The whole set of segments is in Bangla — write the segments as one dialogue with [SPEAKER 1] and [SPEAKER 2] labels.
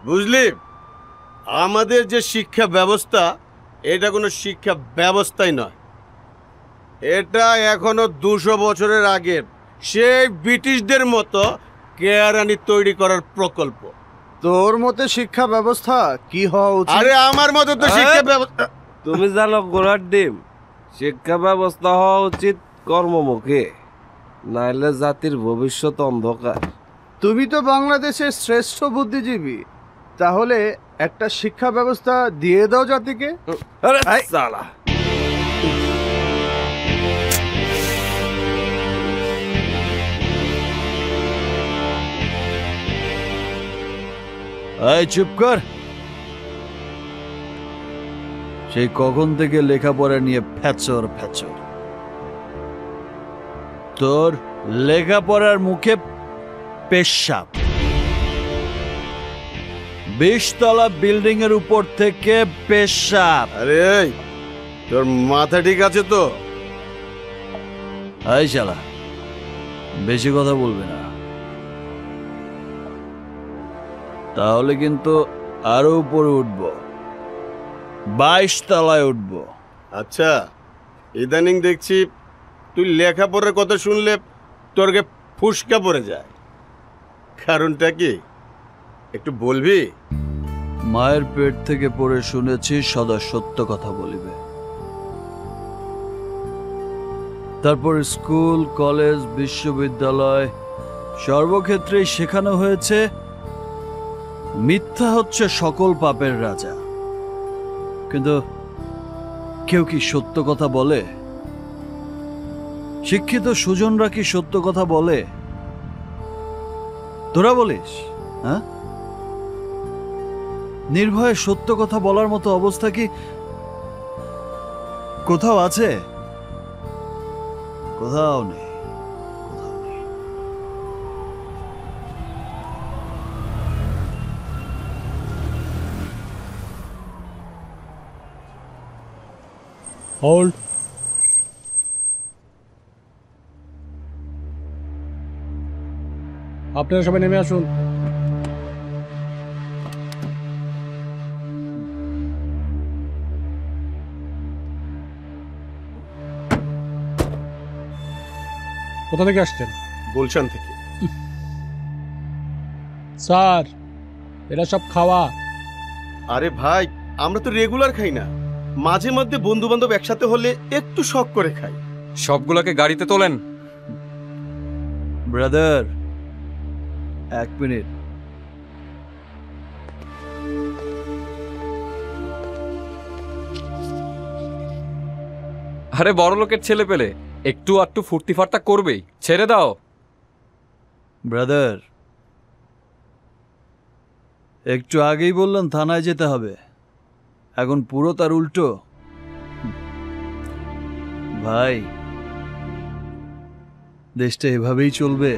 [SPEAKER 1] বুঝলি, আমাদের যে শিক্ষা ব্যবস্থা এটা কোনো শিক্ষা ব্যবস্থাই নয়, এটা এখনো 200 বছরের আগের সেই ব্রিটিশদের মতো কেরানি তৈরি করার প্রকল্প।
[SPEAKER 2] তোর মতে শিক্ষা ব্যবস্থা কি হওয়া উচিত?
[SPEAKER 1] আরে আমার মতে তো শিক্ষা ব্যবস্থা,
[SPEAKER 3] তুমি জানো গোড়ার ডিম, শিক্ষা ব্যবস্থা হওয়া উচিত কর্মমুখী, নাইলে জাতির ভবিষ্যৎ অন্ধকার।
[SPEAKER 2] তুমি তো বাংলাদেশের শ্রেষ্ঠ বুদ্ধিজীবী, তাহলে একটা শিক্ষা ব্যবস্থা দিয়ে দাও জাতিকে।
[SPEAKER 3] আরে সালা,
[SPEAKER 4] এই চুপ কর। সেই কখন থেকে লেখাপড়া নিয়ে ফ্যাচর ফ্যাচর। তোর লেখাপড়ার মুখে পেশাব। 20 তলা বিল্ডিং এর উপর থেকে পেশাব।
[SPEAKER 1] আরে তোর মাথা ঠিক আছে তো?
[SPEAKER 4] এই শালা, বেশি কথা বলবে না, তাহলে কিন্তু আরো উপরে উঠব, 22 তলায় উঠব।
[SPEAKER 1] আচ্ছা, ইদানিং দেখছি তুই লেখাপড়ার কথা শুনলে তোরকে ফুসকা পড়ে যায়, কারণটা কি একটু বলবি?
[SPEAKER 4] মায়ের পেট থেকে পড়ে শুনেছি সদা সত্য কথা বলিবে। তারপর স্কুল, কলেজ, বিশ্ববিদ্যালয় সর্বক্ষেত্রেই শেখানো হয়েছে মিথ্যা হচ্ছে সকল পাপের রাজা। কিন্তু কেউ কি সত্য কথা বলে? শিক্ষিত সুজনরা কি সত্য কথা বলে? তোরা বলিস? হ্যাঁ, নির্ভয়ে সত্য কথা বলার মতো অবস্থা কি কোথাও আছে? কোথাও নেই।
[SPEAKER 5] হোল্ড। আপনারা সবাই নেমে আসুন। কোথা থেকে আসছেন?
[SPEAKER 1] গুলশান থেকে।
[SPEAKER 5] স্যার, এরা সব খাওয়া।
[SPEAKER 1] আরে ভাই, আমরা তো রেগুলার খাই না, মাঝে মধ্যে বন্ধু বান্ধব একসাথে হলে একটু শখ করে খাই।
[SPEAKER 6] সবগুলোকে গাড়িতে তোলেন।
[SPEAKER 4] Brother, 1 minute.
[SPEAKER 6] আরে বড় লোকের ছেলে পেলে একটু আটটু ফুর্তি ফার্তা করবেই, ছেড়ে দাও।
[SPEAKER 4] ব্রাদার, একটু আগেই বললেন থানায় যেতে হবে, এখন পুরো তার উল্টো। ভাই, দেশটা এভাবেই চলবে?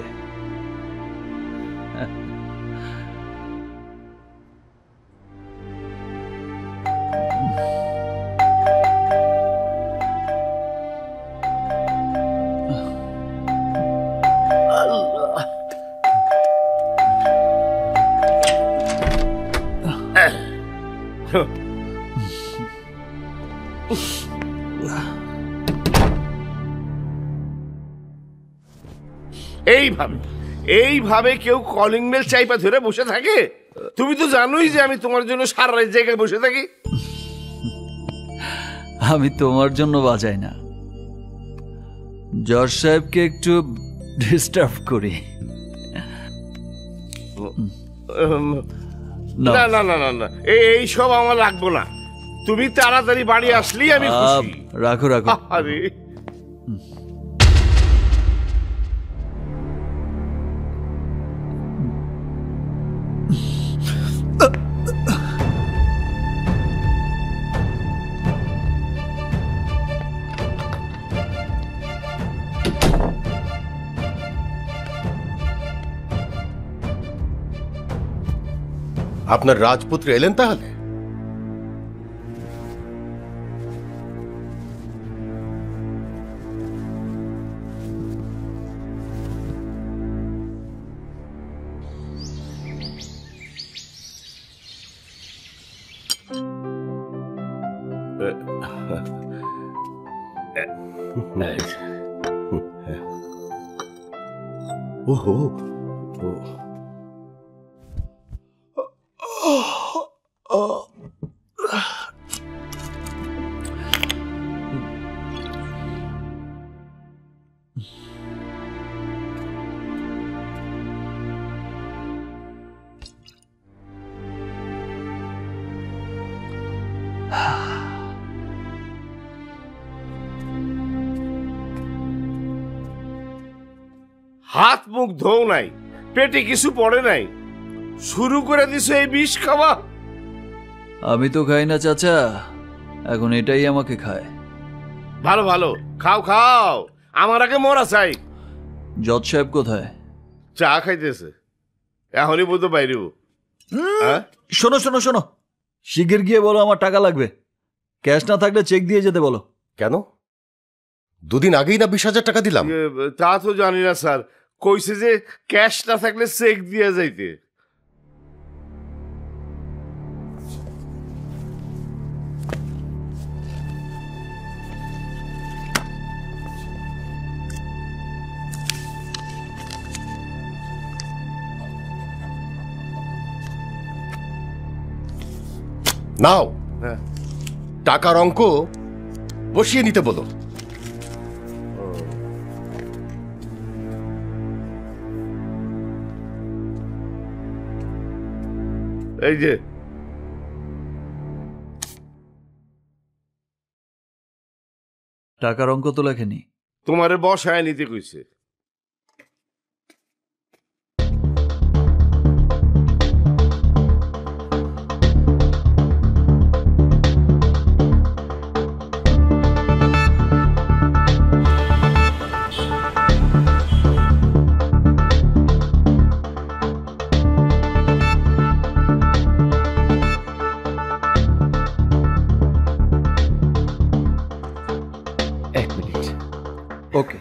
[SPEAKER 7] এইভাবে কেউ কলিং বেল চাইপা ধরে বসে থাকে? তুমি তো জানোই যে আমি তোমার জন্য সারা রাত জায়গায় বসে থাকি।
[SPEAKER 4] আমি তোমার জন্য বাজাই না, জজ সাহেবকে একটু ডিস্টার্ব করি।
[SPEAKER 7] না না না না না, এই সব আমার লাগবো না। তুমি তাড়াতাড়ি বাড়ি আসলেই আমি খুশি।
[SPEAKER 4] রাখো রাখো।
[SPEAKER 7] আরে
[SPEAKER 1] আপনার রাজপুত্র এলেন তাহলে?
[SPEAKER 8] ওহো
[SPEAKER 7] হাত মুখ ধোও নাই, পেটে কিছু পড়ে নাই, শুরু করে দিছো এই বিষ খাওয়া।
[SPEAKER 4] আমি তো খাই না চাচা, এখন এটাই আমাকে খায়।
[SPEAKER 7] ভালো ভালো, খাও খাও, আমার আগে মরা চাই।
[SPEAKER 4] জজ সাহেব কোথায়?
[SPEAKER 7] চা খাইতেছে, এখনই বোধ বাইরেও।
[SPEAKER 4] শোনো শোনো শোনো, শিগগির গিয়ে বলো আমার টাকা লাগবে। ক্যাশ না থাকলে চেক দিয়ে যেতে বলো।
[SPEAKER 8] কেন? দুদিন আগেই না 20,000 টাকা দিলাম।
[SPEAKER 7] তা তো জানি না স্যার, কইছে যে ক্যাশ না থাকলে চেক দিয়ে যাইতে।
[SPEAKER 8] নাও,
[SPEAKER 7] হ্যাঁ,
[SPEAKER 8] টাকার অঙ্ক বসিয়ে নিতে বলো।
[SPEAKER 7] এই যে
[SPEAKER 4] টাকার অঙ্ক তো লেখেনি।
[SPEAKER 7] তোমারে বসায় নিতে কইছে।
[SPEAKER 4] ওকে।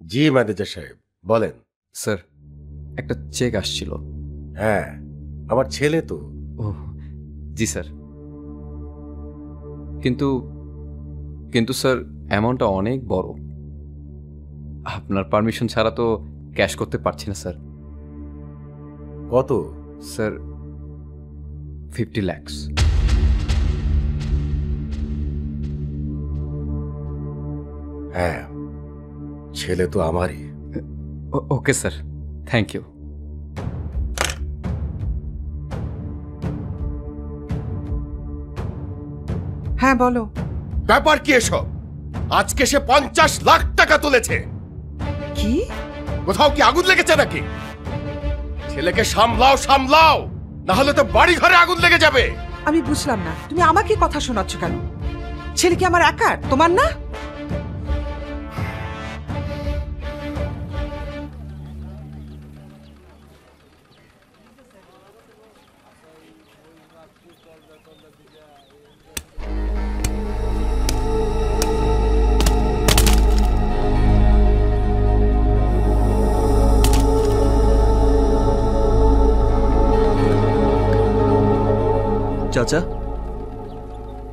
[SPEAKER 8] জি ম্যানেজার সাহেব বলেন।
[SPEAKER 6] স্যার, একটা চেক আসছিল।
[SPEAKER 8] হ্যাঁ, আমার ছেলে তো।
[SPEAKER 6] ও জি স্যার, কিন্তু কিন্তু স্যার অ্যামাউন্টটা অনেক বড়। আপনার পারমিশন ছাড়া তো ক্যাশ করতে পারছি না স্যার।
[SPEAKER 8] কত?
[SPEAKER 6] Sir 50 lakhs।
[SPEAKER 8] হ্যাঁ, ছেলে তো আমারই।
[SPEAKER 6] Okay sir, thank you.
[SPEAKER 9] হ্যাঁ বলো।
[SPEAKER 8] ব্যাপার কি এসব? আজকে সে 50 লাখ টাকা তুলেছে।
[SPEAKER 9] কি?
[SPEAKER 8] কোথাও কি আগুন লেগেছে নাকি? ছেলেকে সামলাও সামলাও, না হলে তো বাড়ি ঘরে আগুন লেগে যাবে।
[SPEAKER 9] আমি বুঝলাম না, তুমি আমাকে কথা শোনাচ্ছ কেন? ছেলে কি আমার একার, তোমার না?
[SPEAKER 4] চাচা,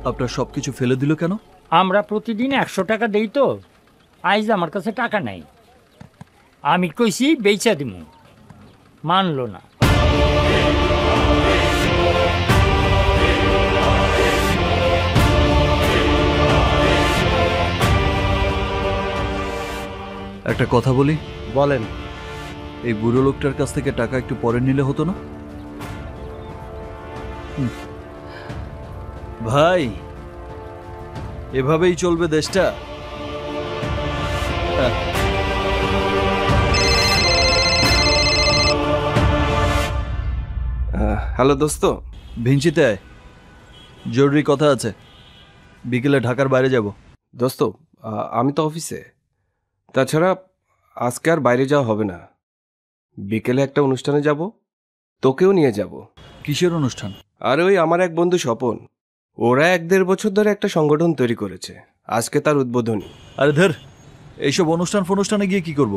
[SPEAKER 4] আপনার সবকিছু ফেলে দিল কেন?
[SPEAKER 10] আমরা প্রতিদিন 100 টাকা দেই তো, আইজ আমার কাছে টাকা নাই। আমি কইছি বেচা দিমু, মানলো না।
[SPEAKER 4] একটা কথা বলি।
[SPEAKER 3] বলেন।
[SPEAKER 4] এই বুড়ো লোকটার কাছ থেকে টাকা একটু পরে নিলে হতো না? ভাই, এভাবেই চলবে দেশটা?
[SPEAKER 3] হ্যালো দোস্ত।
[SPEAKER 4] ভিঞ্চিতে আয়, জরুরি কথা আছে। বিকেলে ঢাকার বাইরে যাব।
[SPEAKER 3] দোস্ত, আমি তো অফিসে। তাছাড়া আজকে আর বাইরে যাওয়া হবে না। বিকেলে একটা অনুষ্ঠানে যাব, তোকেও নিয়ে যাব।
[SPEAKER 4] কিসের অনুষ্ঠান?
[SPEAKER 3] আর ওই আমার এক বন্ধু স্বপন, ওরা 1-1.5 বছর ধরে একটা সংগঠন তৈরি করেছে, আজকে তার উদ্বোধনী।
[SPEAKER 4] আরে ধর, এইসব অনুষ্ঠানে গিয়ে কি করব?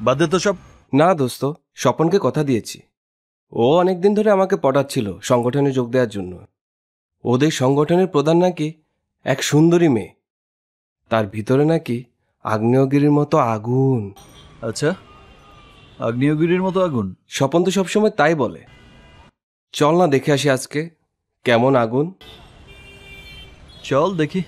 [SPEAKER 4] বাদ দে তো সব।
[SPEAKER 3] না দোস্ত, স্বপনকে কথা দিয়েছি, ও অনেকদিন ধরে আমাকে পটাচ্ছিল সংগঠনে যোগ দেওয়ার জন্য। ওদের সংগঠনের প্রধান নাকি এক সুন্দরী মেয়ে, তার ভিতরে নাকি আগ্নেয়গিরির মতো আগুন।
[SPEAKER 4] আচ্ছা, আগ্নেয়গিরির মতো আগুন?
[SPEAKER 3] স্বপন তো সবসময় তাই বলে। চল না দেখে আসি আজকে কেমন আগুন।
[SPEAKER 4] চল দেখি।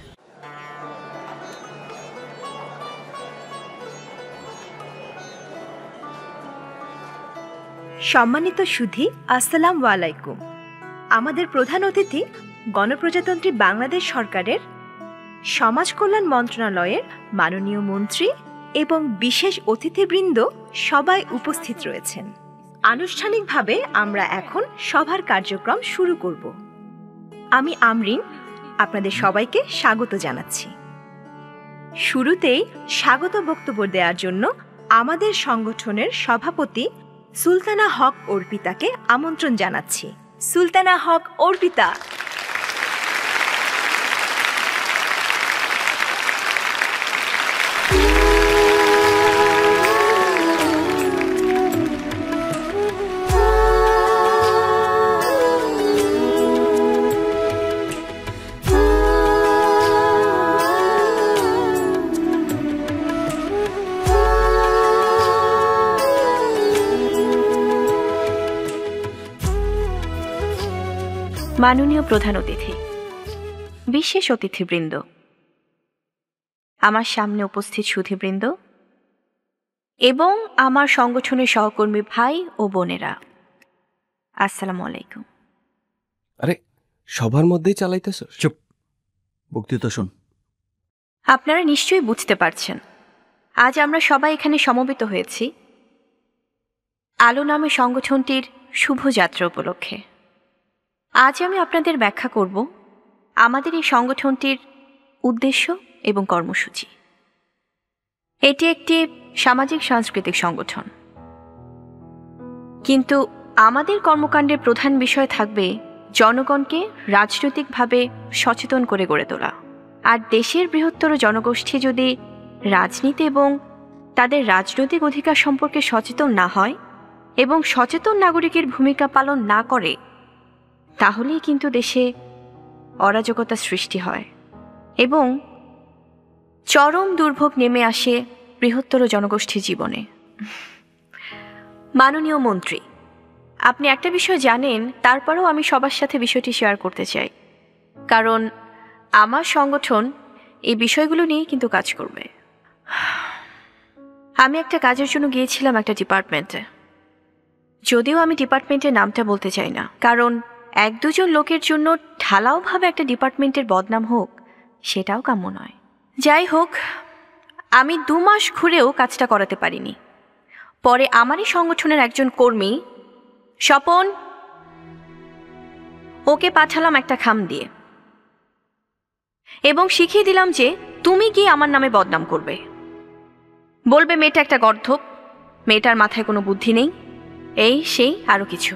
[SPEAKER 11] সম্মানিত সুধী, আসসালামু আলাইকুম। আমাদের প্রধান অতিথি গণপ্রজাতন্ত্রী বাংলাদেশ সরকারের সমাজ কল্যাণ মন্ত্রণালয়ের মাননীয় মন্ত্রী এবং বিশেষ অতিথিবৃন্দ সবাই উপস্থিত রয়েছেন। আনুষ্ঠানিকভাবে আমরা এখন সভার কার্যক্রম শুরু করব। আমি আমরিন আপনাদের সবাইকে স্বাগত জানাচ্ছি। শুরুতেই স্বাগত বক্তব্য দেওয়ার জন্য আমাদের সংগঠনের সভাপতি সুলতানা হক অর্পিতাকে আমন্ত্রণ জানাচ্ছি। সুলতানা হক অর্পিতা। মাননীয় প্রধান অতিথি, বিশেষ অতিথিবৃন্দ, আমার সামনে উপস্থিত সুধীবৃন্দ এবং আমার সংগঠনের সহকর্মী ভাই ও বোনেরা, আসসালামু আলাইকুম।
[SPEAKER 3] আরে সবার মধ্যেই চালাইতেছ?
[SPEAKER 4] চুপ, বক্তৃতা শোন।
[SPEAKER 11] আপনারা নিশ্চয়ই বুঝতে পারছেন আজ আমরা সবাই এখানে সমবেত হয়েছি আলো নামে সংগঠনটির শুভযাত্রা উপলক্ষে। আজ আমি আপনাদের ব্যাখ্যা করব আমাদের এই সংগঠনটির উদ্দেশ্য এবং কর্মসূচি। এটি একটি সামাজিক সাংস্কৃতিক সংগঠন, কিন্তু আমাদের কর্মকাণ্ডের প্রধান বিষয় থাকবে জনগণকে রাজনৈতিকভাবে সচেতন করে গড়ে তোলা। আর দেশের বৃহত্তর জনগোষ্ঠী যদি রাজনীতি এবং তাদের রাজনৈতিক অধিকার সম্পর্কে সচেতন না হয় এবং সচেতন নাগরিকের ভূমিকা পালন না করে, তাহলেই কিন্তু দেশে অরাজকতা সৃষ্টি হয় এবং চরম দুর্ভোগ নেমে আসে বৃহত্তর জনগোষ্ঠীর জীবনে। মাননীয় মন্ত্রী, আপনি একটা বিষয় জানেন, তারপরেও আমি সবার সাথে বিষয়টি শেয়ার করতে চাই, কারণ আমার সংগঠন এই বিষয়গুলো নিয়ে কিন্তু কাজ করবে। আমি একটা কাজের জন্য গিয়েছিলাম একটা ডিপার্টমেন্টে, যদিও আমি ডিপার্টমেন্টের নামটা বলতে চাই না, কারণ এক দুজন লোকের জন্য ঢালাওভাবে একটা ডিপার্টমেন্টের বদনাম হোক সেটাও কাম্য নয়। যাই হোক, আমি 2 মাস ঘুরেও কাজটা করাতে পারিনি। পরে আমারই সংগঠনের একজন কর্মী স্বপন, ওকে পাঠালাম একটা খাম দিয়ে এবং শিখিয়ে দিলাম যে তুমি কি আমার নামে বদনাম করবে, বলবে মেয়েটা একটা গর্ধপ, মেয়েটার মাথায় কোনো বুদ্ধি নেই, এই সেই আরো কিছু।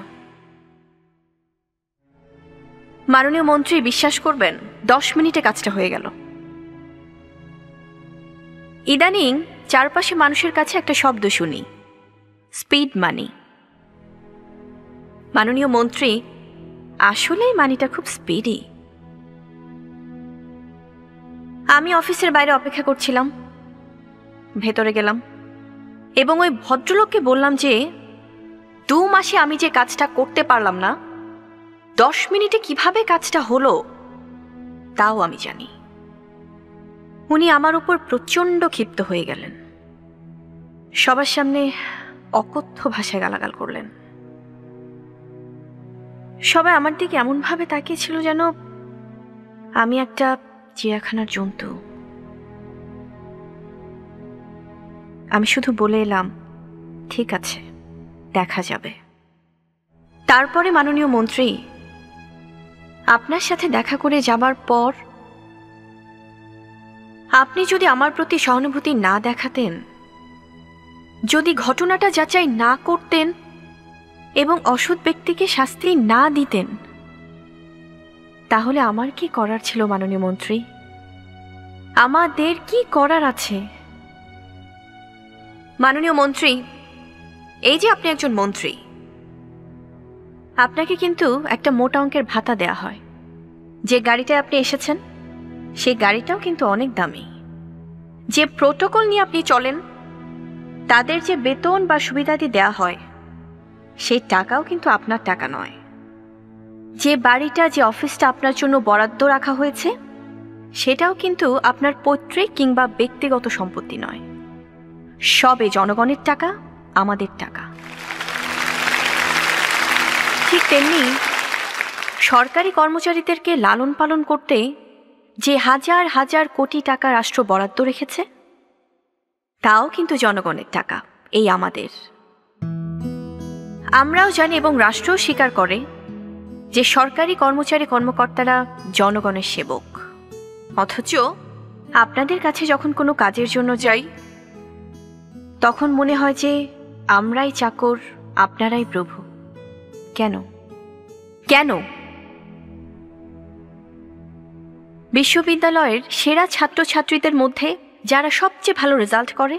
[SPEAKER 11] মাননীয় মন্ত্রী, বিশ্বাস করবেন 10 মিনিটে কাজটা হয়ে গেল। ইদানিং চারপাশে মানুষের কাছে একটা শব্দ শুনি, স্পিড মানি। মাননীয় মন্ত্রী, আসলেই মানিটা খুব স্পিডি। আমি অফিসের বাইরে অপেক্ষা করছিলাম, ভেতরে গেলাম এবং ওই ভদ্রলোককে বললাম যে 2 মাসে আমি যে কাজটা করতে পারলাম না, 10 মিনিটে কিভাবে কাজটা হলো তাও আমি জানি। উনি আমার উপর প্রচণ্ড ক্ষিপ্ত হয়ে গেলেন, সবার সামনে অকথ্য ভাষায় গালাগাল করলেন। সবাই আমার দিকে এমনভাবে তাকিয়েছিল যেন আমি একটা চিড়িয়াখানার জন্তু। আমি শুধু বলে এলাম, ঠিক আছে, দেখা যাবে। তারপরে মাননীয় মন্ত্রী, আপনার সাথে দেখা করে যাবার পর আপনি যদি আমার প্রতি সহানুভূতি না দেখাতেন, যদি ঘটনাটা যাচাই না করতেন এবং অসৎ ব্যক্তিকে শাস্তি না দিতেন, তাহলে আমার কি করার ছিল মাননীয় মন্ত্রী? আমাদের কি করার আছে? মাননীয় মন্ত্রী, এই যে আপনি একজন মন্ত্রী, আপনাকে কিন্তু একটা মোটা অঙ্কের ভাতা দেয়া হয়। যে গাড়িটায় আপনি এসেছেন সেই গাড়িটাও কিন্তু অনেক দামি। যে প্রোটোকল নিয়ে আপনি চলেন, তাদের যে বেতন বা সুবিধাদি দেয়া হয় সেই টাকাও কিন্তু আপনার টাকা নয়। যে বাড়িটা, যে অফিসটা আপনার জন্য বরাদ্দ রাখা হয়েছে সেটাও কিন্তু আপনার পৈতৃক কিংবা ব্যক্তিগত সম্পত্তি নয়। সবে জনগণের টাকা, আমাদের টাকা। ঠিক তেমনি সরকারি কর্মচারীদেরকে লালন পালন করতে যে হাজার হাজার কোটি টাকা রাষ্ট্র বরাদ্দ রেখেছে তাও কিন্তু জনগণের টাকা, এই আমাদের। আমরাও জানি এবং রাষ্ট্রও স্বীকার করে যে সরকারি কর্মচারী কর্মকর্তারা জনগণের সেবক। অথচ আপনাদের কাছে যখন কোনো কাজের জন্য যাই তখন মনে হয় যে আমরাই চাকর, আপনারাই প্রভু। কেন কেন? বিশ্ববিদ্যালয়ের সেরা ছাত্রছাত্রীদের মধ্যে যারা সবচেয়ে ভালো রেজাল্ট করে,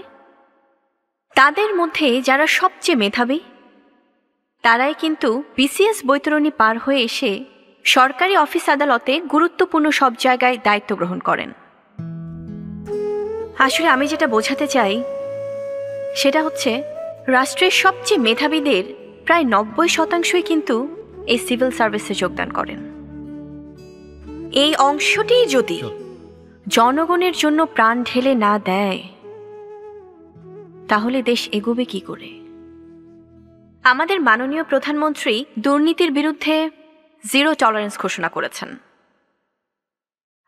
[SPEAKER 11] তাদের মধ্যে যারা সবচেয়ে মেধাবী, তারাই কিন্তু বিসিএস বৈতরণী পার হয়ে এসে সরকারি অফিস আদালতে গুরুত্বপূর্ণ সব জায়গায় দায়িত্ব গ্রহণ করেন। আসলে আমি যেটা বোঝাতে চাই সেটা হচ্ছে রাষ্ট্রের সবচেয়ে মেধাবীদের প্রায় 90% কিন্তু এই সিভিল সার্ভিসে যোগদান করেন। এই অংশটি যদি জনগণের জন্য প্রাণ ঢেলে না দেয় তাহলে দেশ এগোবে কি করে? আমাদের মাননীয় প্রধানমন্ত্রী দুর্নীতির বিরুদ্ধে 0 টলারেন্স ঘোষণা করেছেন।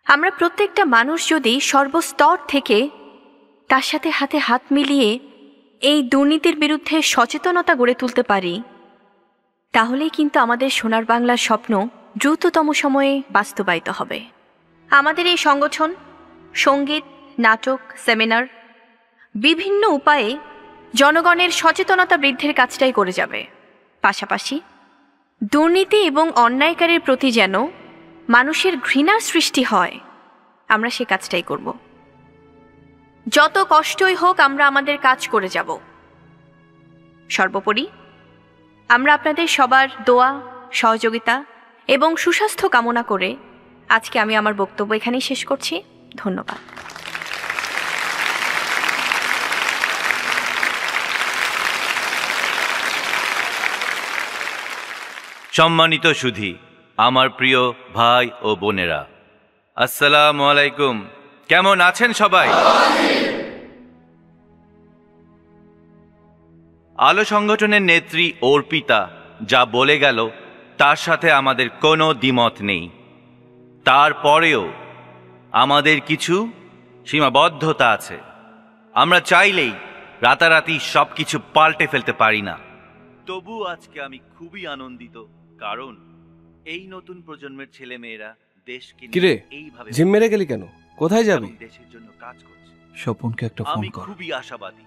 [SPEAKER 11] আমরা প্রত্যেকটা মানুষ যদি সর্বস্তর থেকে তার সাথে হাতে হাত মিলিয়ে এই দুর্নীতির বিরুদ্ধে সচেতনতা গড়ে তুলতে পারি, তাহলেই কিন্তু আমাদের সোনার বাংলার স্বপ্ন দ্রুততম সময়ে বাস্তবায়িত হবে। আমাদের এই সংগঠন সঙ্গীত, নাটক, সেমিনার বিভিন্ন উপায়ে জনগণের সচেতনতা বৃদ্ধির কাজটাই করে যাবে। পাশাপাশি দুর্নীতি এবং অন্যায়কারীর প্রতি যেন মানুষের ঘৃণার সৃষ্টি হয়, আমরা সে কাজটাই করব। যত কষ্টই হোক আমরা আমাদের কাজ করে যাব। সর্বোপরি আমরা আপনাদের সবার দোয়া, সহযোগিতা এবং সুস্বাস্থ্য কামনা করে আজকে আমি আমার বক্তব্য এখানেই শেষ করছি। ধন্যবাদ।
[SPEAKER 12] সম্মানিত সুধী, আমার প্রিয় ভাই ও বোনেরা, আসসালামু আলাইকুম। কেমন আছেন সবাই? আলো সংগঠনের নেত্রী অর্পিতা যা বলে গেল তার সাথে আমাদের কোনো দ্বিমত নেই। তারপরেও আমাদের কিছু সীমাবদ্ধতা আছে। আমরা চাইলেই রাতারাতি সবকিছু পাল্টে ফেলতে পারি না। তবু আজকে আমি খুবই আনন্দিত, কারণ এই নতুন প্রজন্মের ছেলেমেয়েরা দেশকে
[SPEAKER 3] কিরে,
[SPEAKER 12] এইভাবে
[SPEAKER 3] জিম মেরে গেলি কেন? কোথায় যাবি?
[SPEAKER 12] দেশের জন্য কাজ করছে।
[SPEAKER 4] স্বপনকে একটা ফোন
[SPEAKER 12] আমি
[SPEAKER 4] কর।
[SPEAKER 12] খুবই আশাবাদী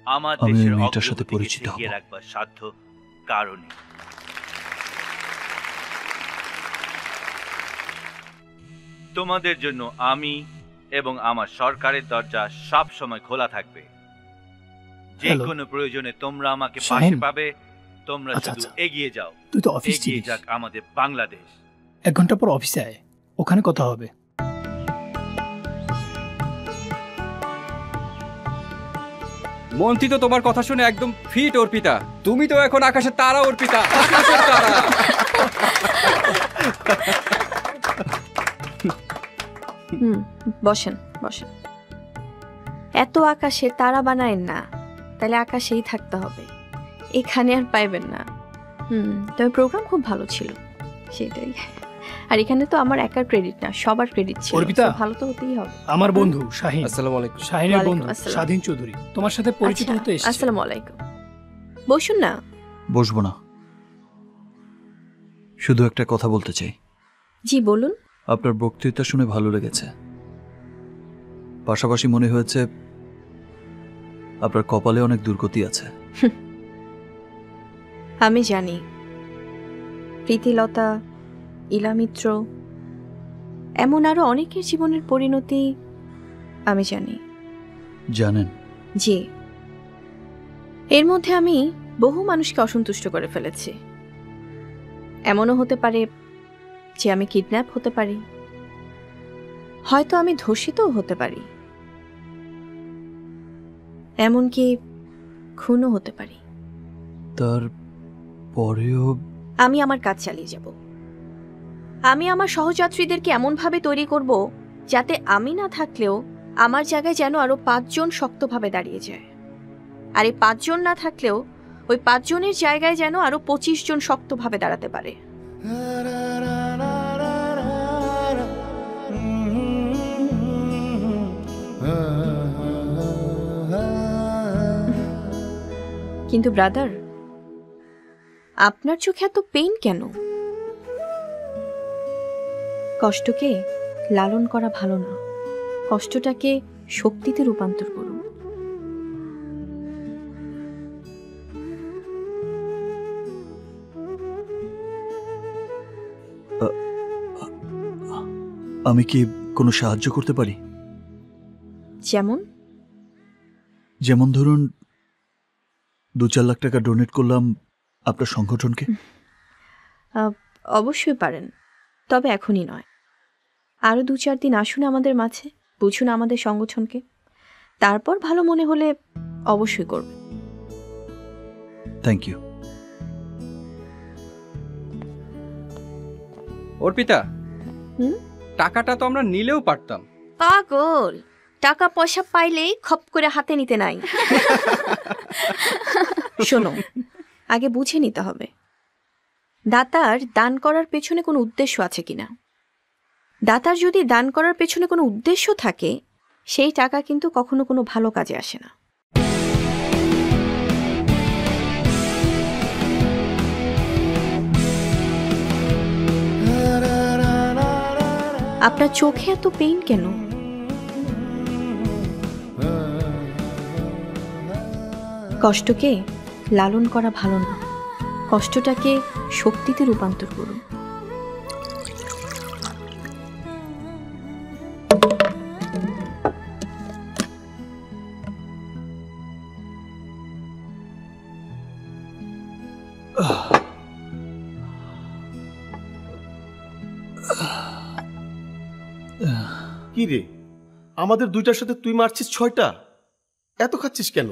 [SPEAKER 12] আমার
[SPEAKER 4] আমি
[SPEAKER 12] দেশের
[SPEAKER 4] ওই মেয়েটার সাথে পরিচিত হব।
[SPEAKER 12] এগিয়ে রাখবার সাধ্য কারণে। তোমাদের জন্য আমি এবং আমার সরকারের দরজা সব সময় খোলা থাকবে। যে
[SPEAKER 13] হ্যালো।
[SPEAKER 12] কোনো প্রয়োজনে তোমরা আমাকে পাশে
[SPEAKER 13] শাহিন।
[SPEAKER 12] পাবে। তোমরা
[SPEAKER 13] আচ্ছা,
[SPEAKER 12] শুধু
[SPEAKER 13] আচ্ছা।
[SPEAKER 12] এগিয়ে যাও।
[SPEAKER 13] তুই তো অফিস
[SPEAKER 12] এগিয়ে
[SPEAKER 13] ছিলিস।
[SPEAKER 12] যাক আমাদের বাংলাদেশ।
[SPEAKER 13] 1 ঘন্টা পর অফিসে আয়, ওখানে কথা হবে।
[SPEAKER 14] মন্ত্রী তো তোমার কথা শুনে একদম ফিট অর্পিতা। তুমি তো এখন আকাশের তারা অর্পিতা, আকাশের তারা।
[SPEAKER 11] বসেন বসেন। এত আকাশে তারা বানায়েন না, তাহলে আকাশেই থাকতে হবে, এখানে আর পাইবেন না। তবে প্রোগ্রাম খুব ভালো ছিল, সেটাই। আর এখানে তো আমার একার ক্রেডিট না, সবার ক্রেডিট ছিল।
[SPEAKER 13] অর্পিতা,
[SPEAKER 11] তো ভালো তো হতেই হবে।
[SPEAKER 13] আমার বন্ধু শাহিন।
[SPEAKER 3] আসসালামু আলাইকুম।
[SPEAKER 13] শাহিনের
[SPEAKER 11] ওয়ালাইকুম
[SPEAKER 13] বন্ধু
[SPEAKER 11] আসসালাম।
[SPEAKER 13] স্বাধীন চৌধুরী তোমার সাথে পরিচিত
[SPEAKER 11] আচ্ছা,
[SPEAKER 13] হতে এসেছে।
[SPEAKER 11] আসসালামু আলাইকুম। বসুন না।
[SPEAKER 4] বসবো না, শুধু একটা কথা বলতে চাই।
[SPEAKER 11] জি বলুন।
[SPEAKER 4] আপনার বক্তৃতা শুনে ভালো লেগেছে, পাশাপাশি মনে হয়েছে আপনার কপালে অনেক দুর্গতি আছে।
[SPEAKER 11] আমি জানি প্রীতিলতা, ইলামিত্র, এমন আরো অনেকের জীবনের পরিণতি আমি জানি।
[SPEAKER 4] জানেন?
[SPEAKER 11] জি, এর মধ্যে আমি বহু মানুষকে অসন্তুষ্ট করে ফেলেছি। এমনও হতে পারে যে আমি কিডন্যাপ হতে পারি, হয়তো আমি ধর্ষিতও হতে পারি, এমনকি খুনও হতে পারি।
[SPEAKER 4] তার পরেও
[SPEAKER 11] আমি আমার কাজ চালিয়ে যাব। আমি আমার সহযাত্রীদেরকে এমনভাবে তৈরি করব যাতে আমি না থাকলেও আমার জায়গায় যেন আরো 5 জন শক্তভাবে দাঁড়িয়ে যায়, আর এই 5 জন না থাকলেও ওই 5 জনের জায়গায় যেন আরো 25 জন শক্তভাবে দাঁড়াতে পারে। কিন্তু ব্রাদার, আপনার চোখে এত পেইন কেন? কষ্টকে লালন করা ভালো না, কষ্টটাকে শক্তিতে রূপান্তর করুন।
[SPEAKER 4] আমি কি কোনো সাহায্য করতে পারি?
[SPEAKER 11] যেমন?
[SPEAKER 4] যেমন ধরুন 2-4 লাখ টাকা ডোনেট করলাম আপনার সংগঠনকে।
[SPEAKER 11] অবশ্যই পারেন, তবে এখনই নয়। আরো 2-4 দিন আসুন আমাদের মাঝে, বুঝুন আমাদের সংগঠনকে, তারপর ভালো মনে হলে অবশ্যই করবে।
[SPEAKER 4] Thank you.
[SPEAKER 14] অর্পিতা, টাকাটা তো আমরা নিলেও পারতাম।
[SPEAKER 11] পাগল, টাকা পয়সা পাইলেই খপ করে হাতে নিতে নাই। শোনো, আগে বুঝে নিতে হবে দাতার দান করার পেছনে কোনো উদ্দেশ্য আছে কিনা। দাতার যদি দান করার পেছনে কোনো উদ্দেশ্য থাকে, সেই টাকা কিন্তু কখনো কোনো ভালো কাজে আসে না। আপনার চোখে এত পেইন কেন? কষ্টকে লালন করা ভালো না, কষ্টটাকে শক্তিতে রূপান্তর করুন।
[SPEAKER 1] কি রে, আমাদের দুইটার সাথে তুই মারছিস 6টা? এত খাচ্ছিস কেন?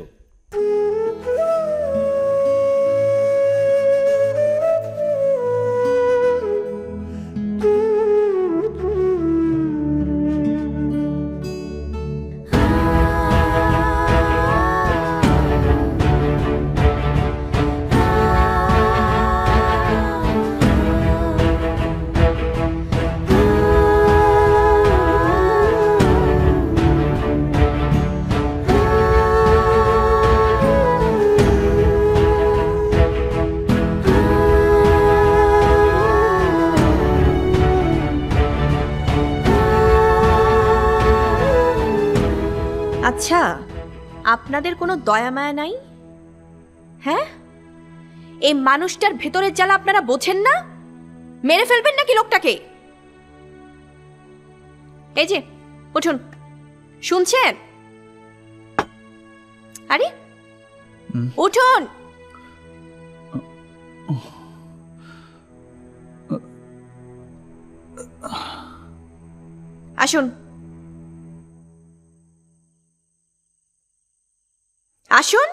[SPEAKER 11] আচ্ছা, আপনাদের কোনো দয়া মায়া নাই? হ্যাঁ, এই মানুষটার ভেতরের জ্বালা আপনারা বোঝেন না? মেরে ফেলবেন নাকি লোকটাকে? এই যে উঠুন, শুনছেন? আরে উঠুন। আসুন আসুন।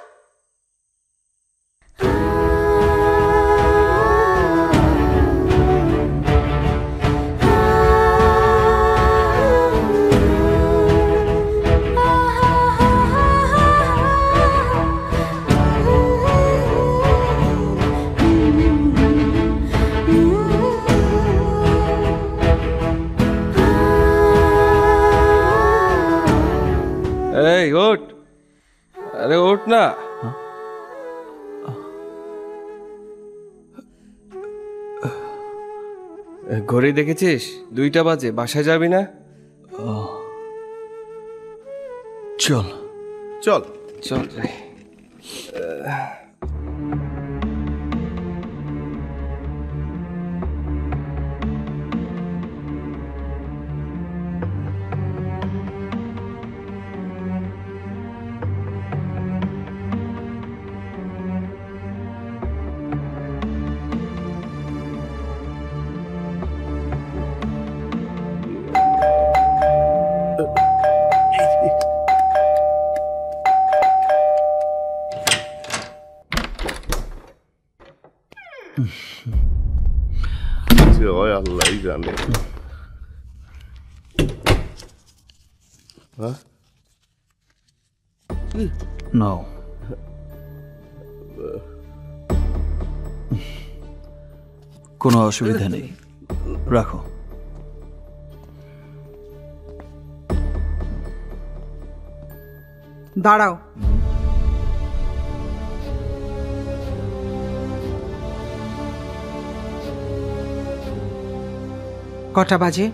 [SPEAKER 3] এই ওঠ, আরে ওঠ না। ঘড়ি দেখেছিস? 2টা বাজে, বাসায় যাবি না?
[SPEAKER 4] চল
[SPEAKER 1] চল
[SPEAKER 3] চল রে।
[SPEAKER 7] গ্রামে।
[SPEAKER 4] নাও। কোনো অসুবিধা নেই, রাখো।
[SPEAKER 9] দাঁড়াও। কটা বাজে?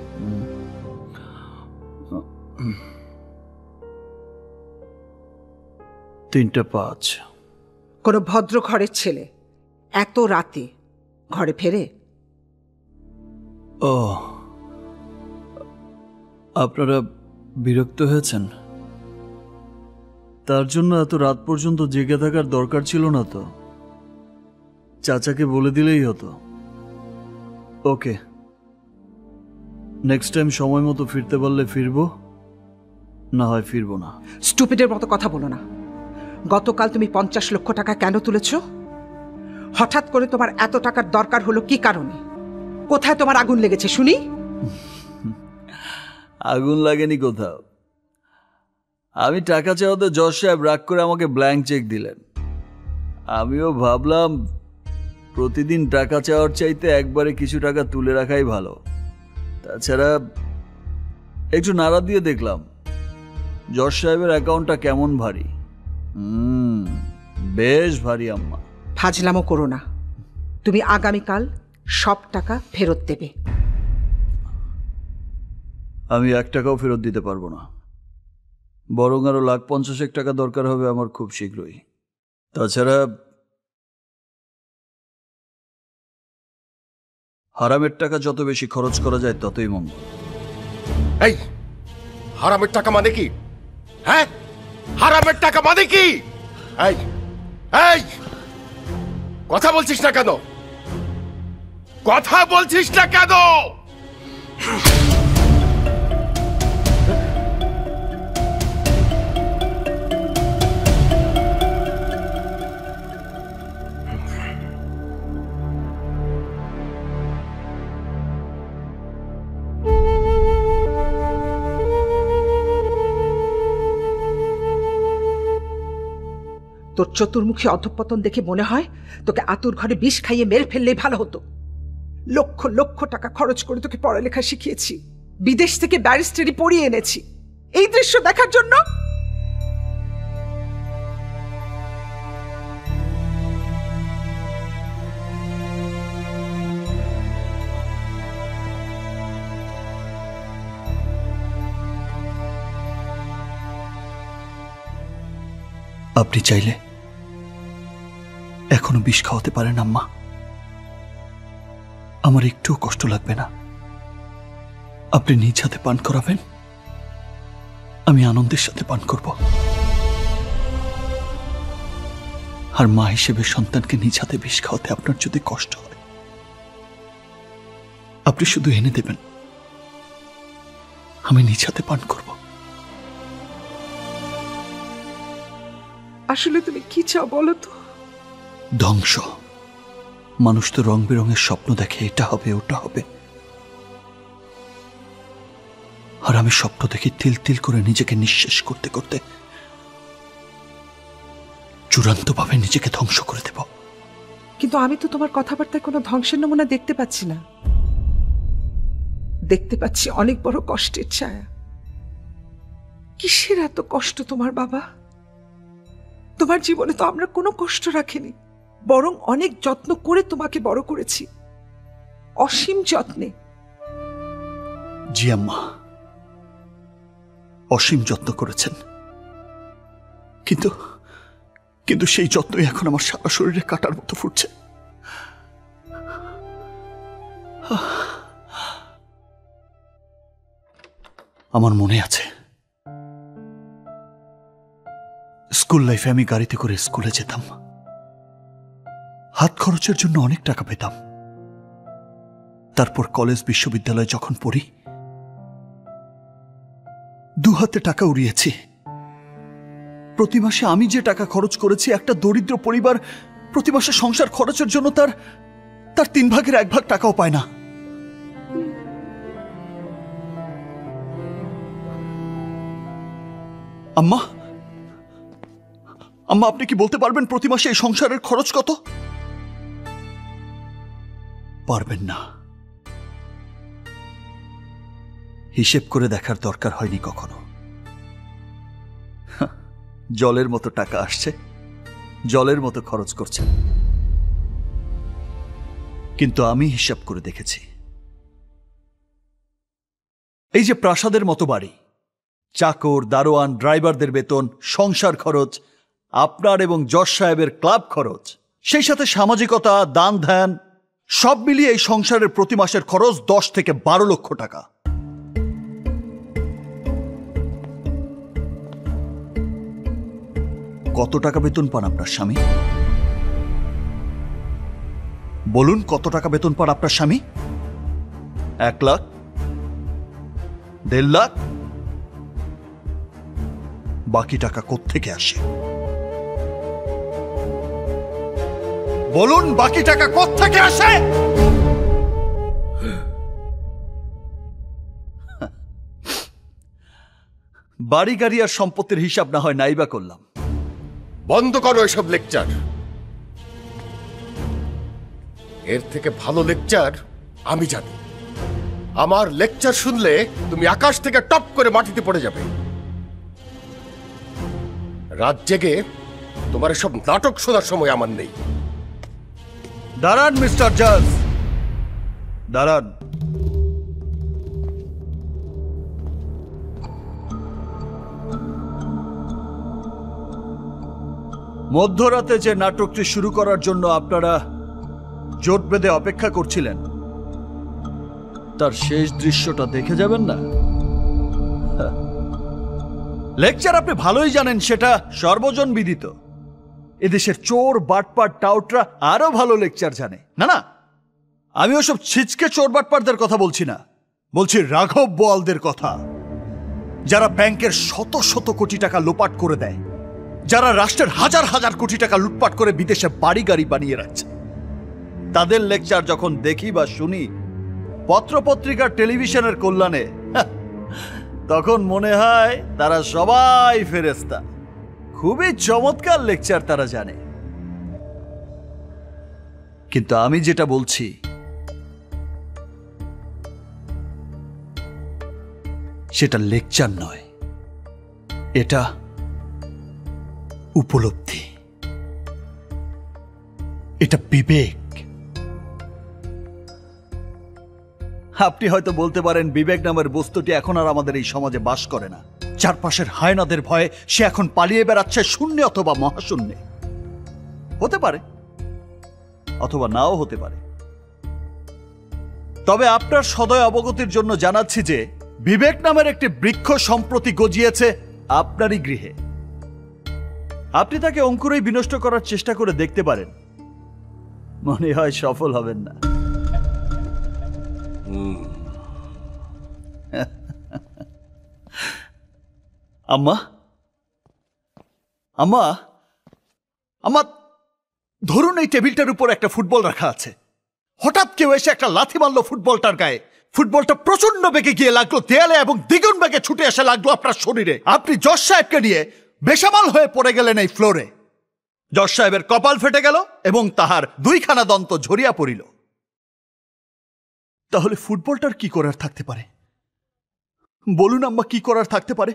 [SPEAKER 4] 3:05।
[SPEAKER 9] কোনো ভদ্র ঘরের ছেলে এত রাতে ঘরে ফেরে?
[SPEAKER 4] ও, আপনারা বিরক্ত হয়েছেন? তার জন্য এত রাত পর্যন্ত জেগে থাকার দরকার ছিল না তো। চাচাকে বলে দিলেই হতো। ওকে, নেক্সট টাইম সময় মতো ফিরতে পারলে ফিরবো, না হয় ফিরবো না।
[SPEAKER 9] স্টুপিডের মতো কথা বলো না। গতকাল তুমি 50 লক্ষ টাকা কেন তুলেছ? হঠাৎ করে তোমার এত টাকার দরকার হলো কি কারণে? কোথায় তোমার আগুন লেগেছে শুনি?
[SPEAKER 4] আগুন লাগেনি কোথাও। আমি টাকা চাওয়াতে জজ সাহেব রাগ করে আমাকে ব্ল্যাঙ্ক চেক দিলেন। আমিও ভাবলাম প্রতিদিন টাকা চাওয়ার চাইতে একবারে কিছু টাকা তুলে রাখাই ভালো। তাছাড়া একটু নাড়া দিয়ে দেখলাম জজ সাহেবের অ্যাকাউন্টটা কেমন ভারী। বেশ ভারী আম্মা।
[SPEAKER 9] ফাজলামো করো না। তুমি আগামীকাল সব টাকা ফেরত দেবে।
[SPEAKER 4] আমি 1 টাকাও ফেরত দিতে পারবো না, বরং আরো 1,50,000 টাকা দরকার হবে আমার খুব শীঘ্রই। তাছাড়া হারামের টাকা যত বেশি খরচ করা যায় ততই মঙ্গল।
[SPEAKER 8] এই হারামের টাকা মানে কি? হ্যাঁ, হারামের টাকা মানে কি? এই এই কথা বলছিস না কেন? কথা বলছিস না কেন?
[SPEAKER 9] তোর চতুর্মুখী অধঃপতন দেখে মনে হয় তোকে আতুর ঘরে বিষ খাইয়ে মেরে ফেললেই ভালো হতো। লক্ষ লক্ষ টাকা খরচ করে তোকে পড়ালেখা শিখিয়েছি, বিদেশ থেকে ব্যারিস্টারি পড়িয়ে এনেছি এই দৃশ্য দেখার জন্য।
[SPEAKER 4] আপনি চাইলে এখনো বিষ খাওয়াতে পারেন আম্মা। আমার একটুও কষ্ট লাগবে না। আপনি নিজ হাতে পান করাবেন, আমি আনন্দের সাথে পান করব। আর মা হিসেবে সন্তানকে নিজ হাতে বিষ খাওয়াতে আপনার যদি কষ্ট হয়, আপনি শুধু এনে দেবেন, আমি নিজ হাতে পান করব।
[SPEAKER 9] আসলে তুমি কি চাও বলো তো?
[SPEAKER 4] ধ্বংস। মানুষ তো রং বেরঙের স্বপ্ন দেখে, এটা হবে ওটা হবে, আর আমি স্বপ্ন দেখে তিল তিল করে নিজেকে নিঃশেষ করতে করতে চূড়ান্তভাবে নিজেকে ধ্বংস করে দেব।
[SPEAKER 9] কিন্তু আমি তো তোমার কথাবার্তায় কোনো ধ্বংসের নমুনা দেখতে পাচ্ছি না। দেখতে পাচ্ছি অনেক বড় কষ্টের ছায়া। কিসের এত কষ্ট তোমার বাবা? তোমার জীবনে তো আমরা কোনো কষ্ট রাখিনি, বরং অনেক যত্ন করে তোমাকে বড় করেছি, অসীম যত্নে।
[SPEAKER 4] জি আম্মা, অসীম যত্ন করেছেন, কিন্তু কিন্তু সেই যত্নই এখন আমার সারা শরীরে কাটার মতো ফুটছে। আমার মনে আছে স্কুল লাইফে আমি গাড়িতে করে স্কুলে যেতাম, হাত খরচের জন্য অনেক টাকা পেতাম। তারপর কলেজ বিশ্ববিদ্যালয়ে যখন পড়ি, 2 হাতে টাকা উড়িয়েছি। প্রতি মাসে আমি যে টাকা খরচ করেছি, একটা দরিদ্র পরিবার প্রতি মাসে সংসার খরচের জন্য তার 3 ভাগের 1 ভাগ টাকাও পায় না। আম্মা, আম্মা আপনি কি বলতে পারবেন প্রতি মাসে এই সংসারের খরচ কত? পারবেন না। হিসেব করে দেখার দরকার হয়নি কখনো। জলের মতো টাকা আসছে, জলের মতো খরচ করছে। কিন্তু আমি হিসাব করে দেখেছি, এই যে প্রাসাদের মতো বাড়ি, চাকর, দারোয়ান, ড্রাইভারদের বেতন, সংসার খরচ, আপনার এবং জজ সাহেবের ক্লাব খরচ, সেই সাথে সামাজিকতা, দান ধ্যান, সব মিলিয়ে এই সংসারের প্রতি মাসের খরচ 10 থেকে 12 লক্ষ টাকা। কত টাকা বেতন পান আপনার স্বামী? বলুন, কত টাকা বেতন পান আপনার স্বামী? 1 লাখ? 1.5 লাখ? বাকি টাকা কোত্থেকে আসে? বলুন, বাকি টাকা কোত্থেকে আসে? বাড়ি গাড়ি আর সম্পত্তির হিসাব না হয় নাইবা করলাম।
[SPEAKER 8] বন্ধ করো এসব লেকচার। এর থেকে ভালো লেকচার আমি জানি। আমার লেকচার শুনলে তুমি আকাশ থেকে টপ করে মাটিতে পড়ে যাবে। রাত জেগে তোমার সব নাটক শোনার সময় আমার নেই।
[SPEAKER 4] দাঁড়ান মিস্টার জাজ, দাঁড়ান। মধ্যরাতে যে নাটকটি শুরু করার জন্য আপনারা জোট বেঁধে অপেক্ষা করছিলেন, তার শেষ দৃশ্যটা দেখে যাবেন না? লেকচার আপনি ভালোই জানেন, সেটা সর্বজন বিদিত। এদেশের চোর, বাটপার, টাউটরা আরো ভালো লেকচার জানে। না না, আমি ওসব ছিচকে চোর বাটপারদের কথা বলছি না, বলছি রাঘব বোয়ালদের কথা, যারা ব্যাংকের শত শত কোটি টাকা লোপাট করে দেয়, যারা রাষ্ট্রের হাজার হাজার কোটি টাকা লুটপাট করে বিদেশে বাড়ি গাড়ি বানিয়ে রাখছে। তাদের লেকচার যখন দেখি বা শুনি পত্রপত্রিকার, টেলিভিশনের কল্যাণে, তখন মনে হয় তারা সবাই ফেরেশতা। খুবই চমৎকার লেকচার তারা জানে। কিন্তু আমি যেটা বলছি, সেটা লেকচার নয়, এটা উপলব্ধি, এটা বিবেক। আপনি হয়তো বলতে পারেন, বিবেক নামের বস্তুটি এখন আর আমাদের এই সমাজে বাস করে না। চারপাশের হায়নাদের ভয়ে সে এখন পালিয়ে বেড়াচ্ছে শূন্যে অথবা মহাশূন্যে। হতে পারে, অথবা নাও হতে পারে। তবে আপনার সদয় অবগতির জন্য জানাচ্ছি যে বিবেক নামের একটি বৃক্ষ সম্প্রতি গজিয়েছে আপনারই গৃহে। আপনি তাকে অঙ্কুরেই বিনষ্ট করার চেষ্টা করে দেখতে পারেন, মনে হয় সফল হবেন না। আম্মা, আম্মা, আম্মা, ধরুন এই টেবিলটার উপর একটা ফুটবল রাখা আছে। হঠাৎ কেউ এসে একটা লাথি মারলো ফুটবলটার গায়ে। ফুটবলটা প্রচন্ড বেগে গিয়ে লাগলো দেয়ালে এবং দ্বিগুণ বেগে ছুটে এসে লাগলো আপনার শরীরে। আপনি জজ সাহেবকে নিয়ে বেসামাল হয়ে পড়ে গেলেন এই ফ্লোরে। জজ সাহেবের কপাল ফেটে গেল এবং তাহার 2খানা দন্ত ঝরিয়া পড়িল। তাহলে ফুটবলটার কি করার থাকতে পারে? বলুন আম্মা, কি করার থাকতে পারে?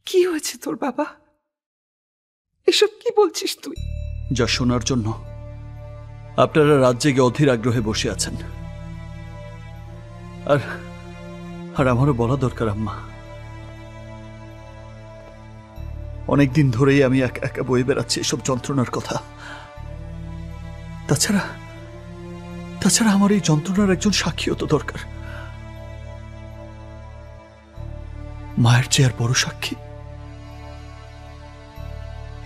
[SPEAKER 9] কি হয়েছে তোর বাবা? এসব কি বলছিস তুই?
[SPEAKER 4] যা শোনার জন্য আপনারা রাত জেগে অধীর আগ্রহে বসে আছেন, আর আমারও বলা দরকার আম্মা। অনেকদিন ধরেই আমি একা একা বয়ে বেড়াচ্ছি এসব যন্ত্রণার কথা। তাছাড়া আমার এই যন্ত্রণার একজন সাক্ষীও তো দরকার। মায়ের চেয়ে আর বড় সাক্ষী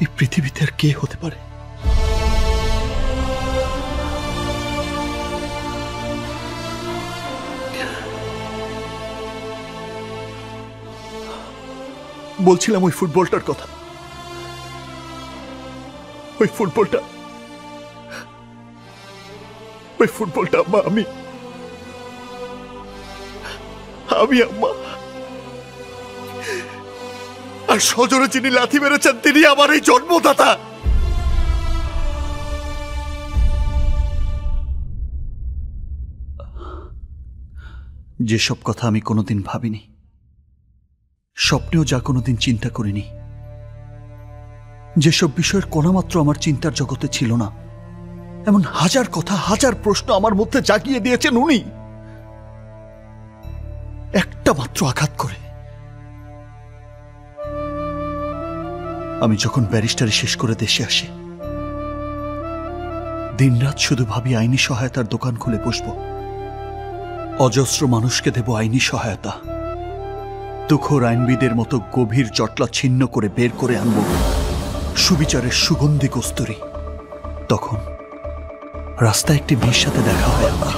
[SPEAKER 4] এই পৃথিবীতে আর কে হতে পারে? বলছিলাম ওই ফুটবলটার কথা। ওই ফুটবলটা আম্মা, আমি আম্মা। আর
[SPEAKER 8] আমার স্বজনে যিনি লাথি মেরেছেন তিনি আমার এই জন্মদাতা।
[SPEAKER 4] যেসব কথা আমি কোনোদিন ভাবিনি, স্বপ্নেও যা কোনোদিন চিন্তা করিনি, যেসব বিষয়ের কোনামাত্র আমার চিন্তার জগতে ছিল না, এমন হাজার কথা হাজার প্রশ্ন আমার মধ্যে জাগিয়ে দিয়েছেন উনি একটা মাত্র আঘাত করে। আমি যখন ব্যারিস্টারি শেষ করে দেশে আসি, দিনরাত শুধু ভাবি আইনি সহায়তার দোকান খুলে বসবো, অজস্র মানুষকে দেব আইনি সহায়তা, তুখোর আইনবিদের মতো গভীর জটলা ছিন্ন করে বের করে আনব সুবিচারের সুগন্ধি কস্তুরী। তখন রাস্তায় একটি মেয়ের সাথে দেখা হয় আমার।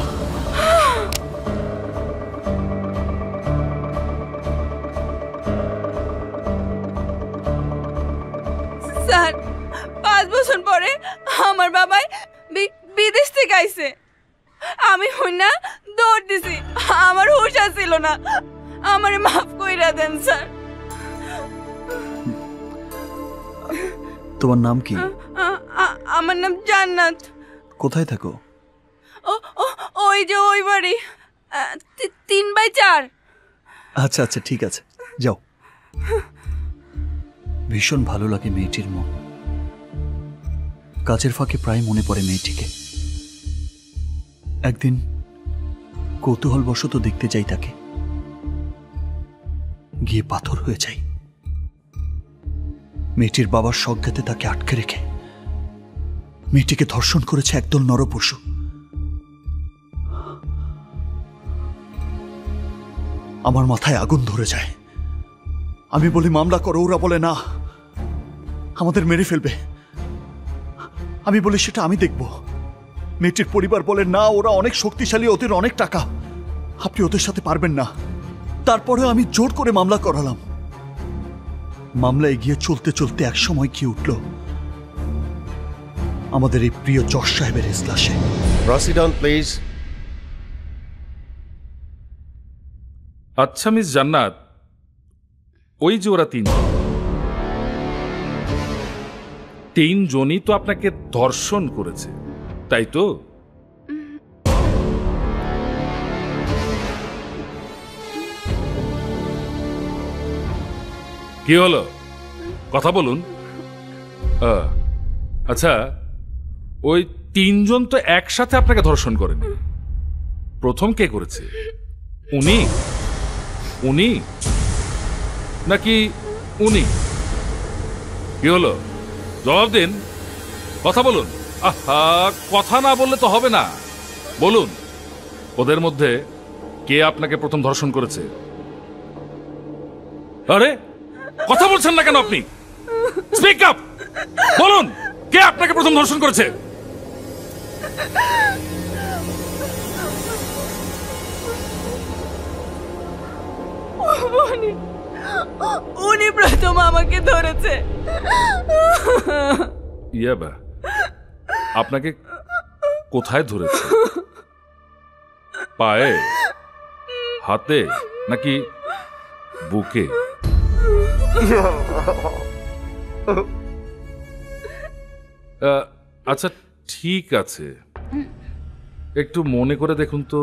[SPEAKER 15] স্যার, 5 বছর পরে আমার বাবাই বিদেশ থেকে আইছে। আমি হইনা দৌড় দিছি, আমার হুশ ছিল না। আমারে মাফ কইরা দেন স্যার।
[SPEAKER 4] তোমার নাম কি?
[SPEAKER 15] আমার নাম জান্নাত।
[SPEAKER 4] কোথায় থাকো?
[SPEAKER 15] ওই যে ওই বাড়ি, 3/4।
[SPEAKER 4] আচ্ছা আচ্ছা, ঠিক আছে, যাও। ভীষণ ভালো লাগে মেয়েটির মন। কাজের ফাঁকে প্রায় মনে পড়ে মেয়েটিকে। একদিন কৌতূহলবশত দেখতে যাই তাকে, গিয়ে পাথর হয়ে যাই। মেয়েটির বাবার সজ্ঞাতে তাকে আটকে রেখে মেয়েটিকে ধর্ষণ করেছে একদল নরপশু। আমার মাথায় আগুন ধরে যায়। আমি বলি মামলা করো, ওরা বলে না, আমাদের মেরে ফেলবে। আমি বলি সেটা আমি দেখব। মেয়েটির পরিবার বলে না, ওরা অনেক শক্তিশালী, ওদের অনেক টাকা, আপনি ওদের সাথে পারবেন না। তারপরে আমি জোর করে মামলা করালাম। মামলা এগিয়ে চলতে চলতে এক সময় কি উঠল আমাদের এই প্রিয় জজ সাহেবের এজলাসে।
[SPEAKER 1] Proceed on please.
[SPEAKER 16] আচ্ছা মিস জান্নাত, ওই যে ওরা তিনজনই তো আপনাকে ধর্ষণ করেছে, তাই তো? কি হলো, কথা বলুন। আচ্ছা, ওই তিনজন তো একসাথে আপনাকে ধর্ষণ করেনি। প্রথম কে করেছে? উনি নাকি উনি? কি হলো, জবাব দিন, কথা বলুন। আহা, কথা না বললে তো হবে না, বলুন ওদের মধ্যে কে আপনাকে প্রথম ধর্ষণ করেছে? আরে কথা বলছেন না কেন আপনি? স্পিক আপ, বলুন কে আপনাকে প্রথম ধর্ষণ করেছে?
[SPEAKER 15] উনি প্রথম আমাকে ধরেছে।
[SPEAKER 16] ইয়াবা, আপনাকে কোথায় ধরেছে? পায়ে, হাতে নাকি বুকে? আচ্ছা ঠিক আছে, একটু মনে করে দেখুন তো,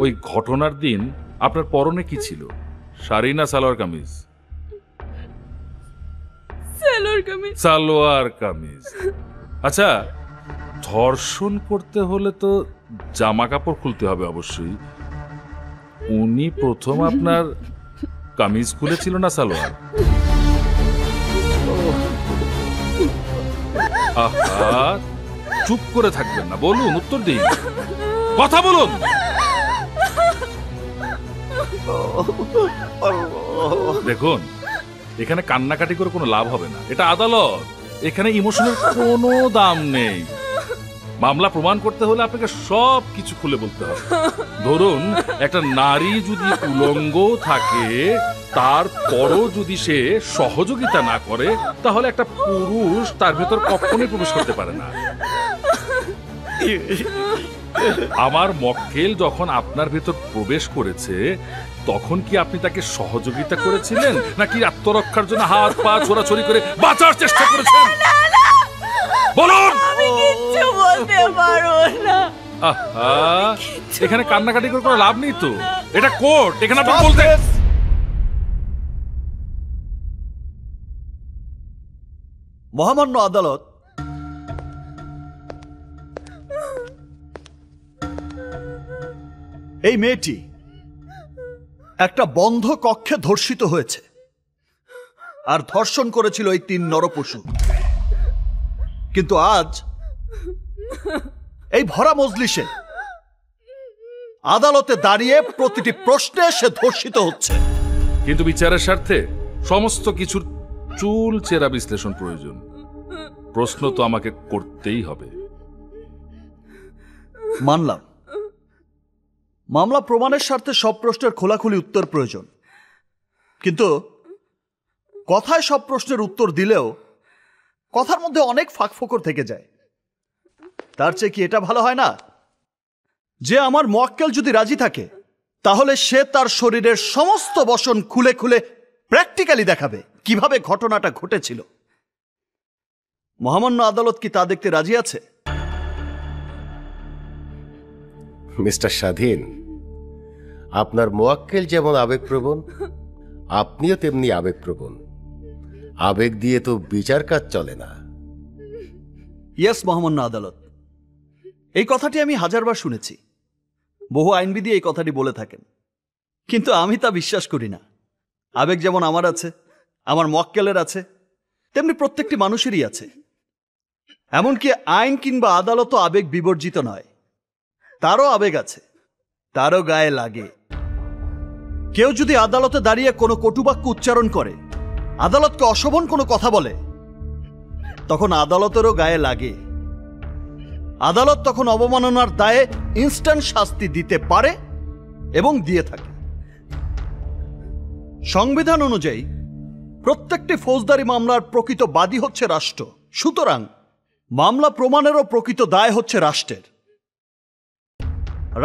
[SPEAKER 16] ওই ঘটনার দিন আপনার পরনে কি ছিল? শাড়ি না সালোয়ার কামিজ? সালোয়ার কামিজ। আচ্ছা, ধর্ষণ করতে হলে তো জামা কাপড় খুলতে হবে অবশ্যই। উনি প্রথম আপনার কামিজ খুলেছিল না সালোয়ার? আহা, চুপ করে থাকবেন না, বলুন, উত্তর দিন, কথা বলুন। দেখুন, এখানে কান্নাকাটি করে কোনো লাভ হবে না, এটা আদালত, এখানে ইমোশনের কোনো দাম নেই। মামলা প্রমাণ করতে হলে আপনাকে সব কিছু খুলে বলতে হবে। ধরুন, একটা নারী যদি উলঙ্গ থাকে, তারপরও যদি সে সহযোগিতা না করে, তাহলে একটা পুরুষ তার ভেতর কখনোই প্রবেশ করতে পারে না। আমার মক্কেল যখন আপনার ভেতর প্রবেশ করেছে তখন কি আপনি তাকে সহযোগিতা করেছিলেন নাকি আত্মরক্ষার জন্য হাত পা ছোড়াছড়ি করে বাঁচার চেষ্টা করেছেন? বলুন।
[SPEAKER 15] আমি কিচ্ছু বলতে পারবো না।
[SPEAKER 16] আহা, এখানে কান্নাকাটি করে কোনো লাভ নেই তো, এটা কোর্ট, এখানে আপনি বলতে।
[SPEAKER 4] মহামান্য আদালত, এই মেয়েটি একটা বন্ধ কক্ষে ধর্ষিত হয়েছে আর ধর্ষণ করেছিল এই 3 নরপশু। কিন্তু আজ এই ভরা মজলিসে আদালতে দাঁড়িয়ে প্রতিটি প্রশ্নে সে ধর্ষিত হচ্ছে।
[SPEAKER 16] কিন্তু বিচারের স্বার্থে সমস্ত কিছুর চুল চেরা বিশ্লেষণ প্রয়োজন। প্রশ্ন তো আমাকে করতেই হবে।
[SPEAKER 4] মানলাম, মামলা প্রমাণের স্বার্থে সব প্রশ্নের খোলাখুলি উত্তর প্রয়োজন, কিন্তু কথায় সব প্রশ্নের উত্তর দিলেও কথার মধ্যে অনেক ফাঁকফোকর থেকে যায়। তার চেয়ে কি এটা ভালো হয় না যে আমার মোয়াক্কেল যদি রাজি থাকে তাহলে সে তার শরীরের সমস্ত বসন খুলে খুলে প্র্যাকটিক্যালি দেখাবে কিভাবে ঘটনাটা ঘটেছিল। মহামান্য আদালত কি তা দেখতে রাজি আছে?
[SPEAKER 8] মিস্টার স্বাধীন, আপনার মোয়াক্কেল যেমন আবেগপ্রবণ, আপনিও তেমনি আবেগপ্রবণ। আবেগ দিয়ে তো বিচার কাজ চলে না।
[SPEAKER 4] ইয়েস মহামান্য আদালত, এই কথাটি আমি হাজারবার শুনেছি। বহু আইনবিধি এই কথাটি বলে থাকেন, কিন্তু আমি তা বিশ্বাস করি না। আবেগ যেমন আমার আছে, আমার মোয়াক্কেলের আছে, তেমনি প্রত্যেকটি মানুষেরই আছে। এমনকি আইন কিংবা আদালতও আবেগ বিবর্জিত নয়, তারও আবেগ আছে, তারও গায়ে লাগে। কেউ যদি আদালতে দাঁড়িয়ে কোনো কটুবাক্য উচ্চারণ করে, আদালতকে অশোভন কোনো কথা বলে, তখন আদালতেরও গায়ে লাগে। আদালত তখন অবমাননার দায়ে ইনস্ট্যান্ট শাস্তি দিতে পারে এবং দিয়ে থাকে। সংবিধান অনুযায়ী প্রত্যেকটি ফৌজদারি মামলার প্রকৃত বাদী হচ্ছে রাষ্ট্র, সুতরাং মামলা প্রমাণেরও প্রকৃত দায় হচ্ছে রাষ্ট্রের।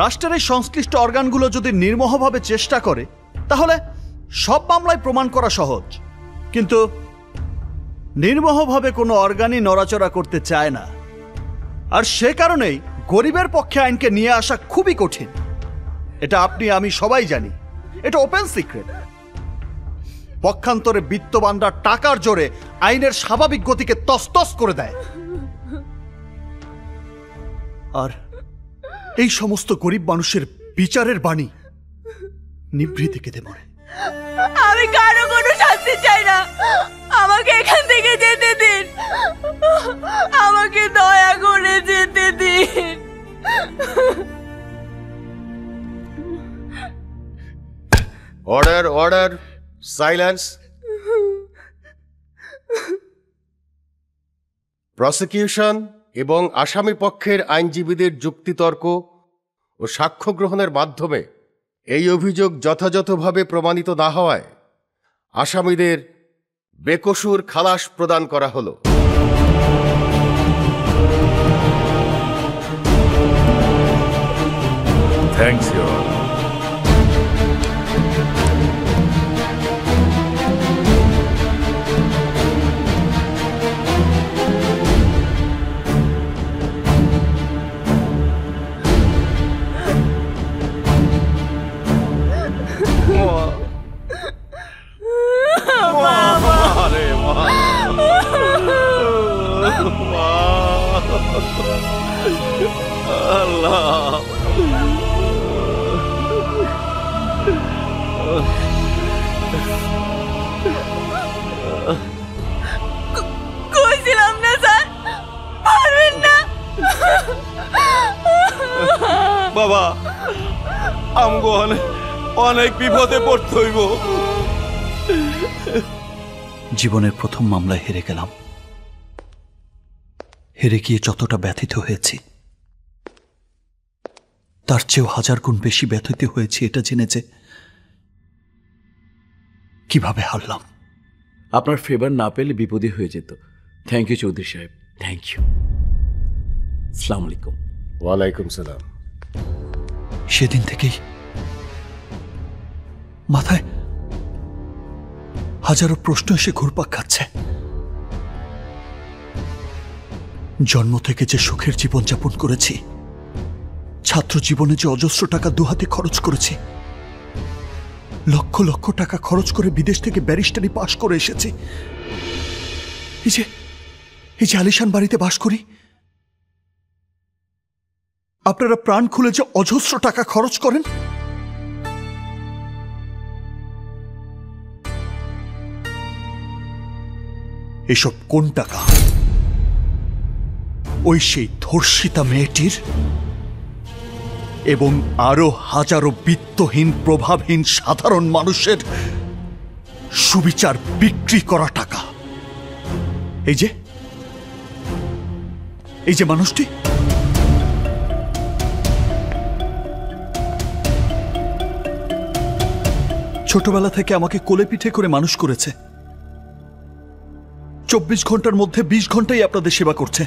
[SPEAKER 4] রাষ্ট্রের এই সংশ্লিষ্ট অর্গানগুলো যদি নির্মোহভাবে চেষ্টা করে তাহলে সব মামলায় প্রমাণ করা সহজ, কিন্তু নির্মোহভাবে কোনো অর্গানই নড়াচড়া করতে চায় না। আর সে কারণেই গরিবের পক্ষে আইনকে নিয়ে আসা খুবই কঠিন। এটা আপনি আমি সবাই জানি, এটা ওপেন সিক্রেট। পক্ষান্তরে বিত্তবানরা টাকার জোরে আইনের স্বাভাবিক গতিকে তছতছ করে দেয়, আর এই সমস্ত গরিব মানুষের বিচারের বাণী নিভৃতে কেঁদে মরে।
[SPEAKER 15] আমি কারো কোনো শাস্তি চাই না, আমাকে এখান থেকে যেতে দিন, আমাকে দয়া করে যেতে দিন।
[SPEAKER 8] Order, order, silence. প্রসিকিউশন এবং আসামি পক্ষের আইনজীবীদের যুক্তিতর্ক ও সাক্ষ্য গ্রহণের মাধ্যমে এই অভিযোগ যথাযথভাবে প্রমাণিত না হওয়ায় আসামিদের বেকসুর খালাস প্রদান করা হলো।
[SPEAKER 16] Thanks your honour.
[SPEAKER 15] কইছিলাম না স্যার, পারবেন না।
[SPEAKER 1] বাবা, আমগো অনেক বিপদে পড়তে হইব।
[SPEAKER 4] জীবনের প্রথম মামলায় হেরে গেলাম। হেরে গিয়ে যতটা ব্যথিত হয়েছি তার চেয়েও 1000 গুণ বেশি ব্যথিত হয়েছি এটা জেনে যে কিভাবে হারলাম।
[SPEAKER 17] আপনার ফেভার না পেলে বিপদই হয়ে যেত। থ্যাংক ইউ চৌধুরী সাহেব, থ্যাংক ইউ। আসসালামু আলাইকুম।
[SPEAKER 8] ওয়ালাইকুম সালাম।
[SPEAKER 4] সেদিন থেকেই মাথায় হাজারো প্রশ্ন এসে ঘুরপাক খাচ্ছে। জন্ম থেকে যে সুখের জীবনযাপন করেছি, ছাত্র জীবনে যে অজস্র টাকা দুহাতে খরচ করেছি, লক্ষ লক্ষ টাকা খরচ করে বিদেশ থেকে ব্যারিস্টারি পাশ করে এসেছি, এই যে আলিশান বাড়িতে বাস করি, আপনারা প্রাণ খুলে যে অজস্র টাকা খরচ করেন, এসব কোন টাকা? ওই সেই ধর্ষিতা মেয়েটির এবং আরো হাজারো বিত্তহীন প্রভাবহীন সাধারণ মানুষের সুবিচার বিক্রি করা টাকা। এই যে মানুষটি, ছোটবেলা থেকে আমাকে কোলে পিঠে করে মানুষ করেছে, 24 ঘন্টার মধ্যে 20 ঘন্টাই আপনাদের সেবা করছে।